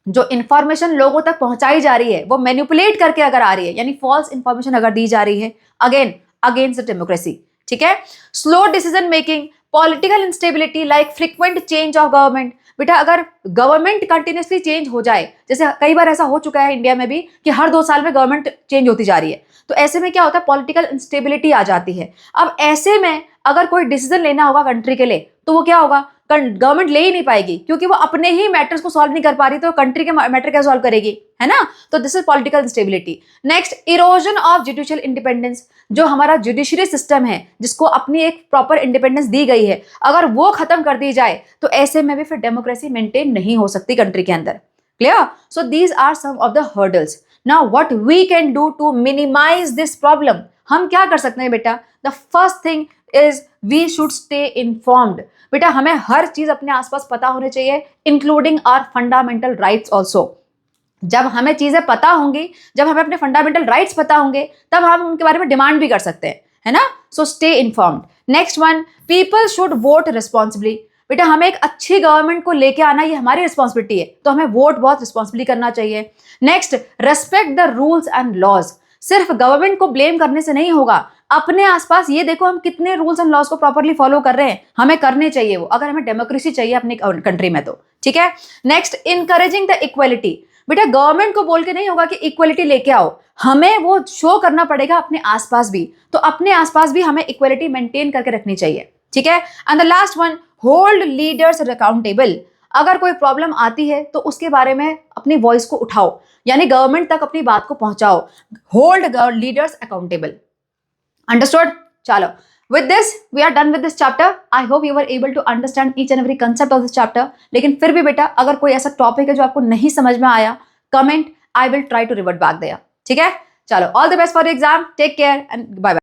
जो इंफॉर्मेशन लोगों तक पहुंचाई जा रही है वो मैनिपुलेट करके अगर आ रही है, यानी फॉल्स इंफॉर्मेशन अगर दी जा रही है, अगेन अगेंस्ट डेमोक्रेसी। ठीक है, slow decision making, political instability like frequent change of government. बेटा अगर गवर्नमेंट कंटिन्यूसली चेंज हो जाए, जैसे कई बार ऐसा हो चुका है इंडिया में भी कि हर 2 साल में गवर्नमेंट चेंज होती जा रही है, तो ऐसे में क्या होता है, पॉलिटिकल इंस्टेबिलिटी आ जाती है। अब ऐसे में अगर कोई डिसीजन लेना होगा कंट्री के लिए तो वो क्या होगा, गवर्नमेंट ले ही नहीं पाएगी, क्योंकि वो अपने ही मैटर्स को सॉल्व नहीं कर पा रही तो कंट्री के मैटर क्या सॉल्व करेगी, है ना। तो this is political instability. Next, erosion of judicial independence. जो हमारा जुडिशरी सिस्टम है जिसको अपनी एक प्रॉपर इंडिपेंडेंस दी गई है, अगर वो खत्म कर दी जाए तो ऐसे में भी फिर डेमोक्रेसी मेंटेन नहीं हो सकती कंट्री के अंदर। Clear? So these are some of the hurdles. Now what we can do to minimise this problem. हम क्या कर सकते हैं बेटा, the first thing is we should stay informed. बेटा हमें हर चीज अपने आसपास पता होनी चाहिए, including our fundamental rights also. जब हमें चीजें पता होंगी, जब हमें अपने फंडामेंटल राइट्स पता होंगे, तब हम उनके बारे में डिमांड भी कर सकते हैं, है ना। So stay informed. Next one, people should vote responsibly. बेटा हमें एक अच्छी गवर्नमेंट को लेके आना ये हमारी रिस्पॉन्सिबिलिटी है, तो हमें वोट बहुत रिस्पॉन्सिबली करना चाहिए। Next, respect the rules and laws. सिर्फ गवर्नमेंट को ब्लेम करने से नहीं होगा, अपने आसपास ये देखो हम कितने रूल्स एंड लॉज को प्रॉपर्ली फॉलो कर रहे हैं, हमें करने चाहिए वो, अगर हमें डेमोक्रेसी चाहिए अपनी कंट्री में तो। ठीक है, नेक्स्ट, इनकरेजिंग द इक्वलिटी। बेटा गवर्नमेंट को बोल के नहीं होगा कि इक्वलिटी लेके आओ, हमें वो शो करना पड़ेगा अपने आसपास भी, तो अपने आसपास भी हमें इक्वलिटी मेंटेन करके रखनी चाहिए। ठीक है, and the last one, hold leaders accountable. अगर कोई प्रॉब्लम आती है तो उसके बारे में अपनी वॉइस को उठाओ, यानी गवर्नमेंट तक अपनी बात को पहुंचाओ। Hold leaders accountable. अंडरस्टूड? चलो With this, we are done with this chapter. I hope you were able to understand each and every concept of this chapter. लेकिन फिर भी बेटा अगर कोई ऐसा टॉपिक है जो आपको नहीं समझ में आया, comment, I will try to revert back there. ठीक है? चलो, all the best for your exam. Take care and bye bye.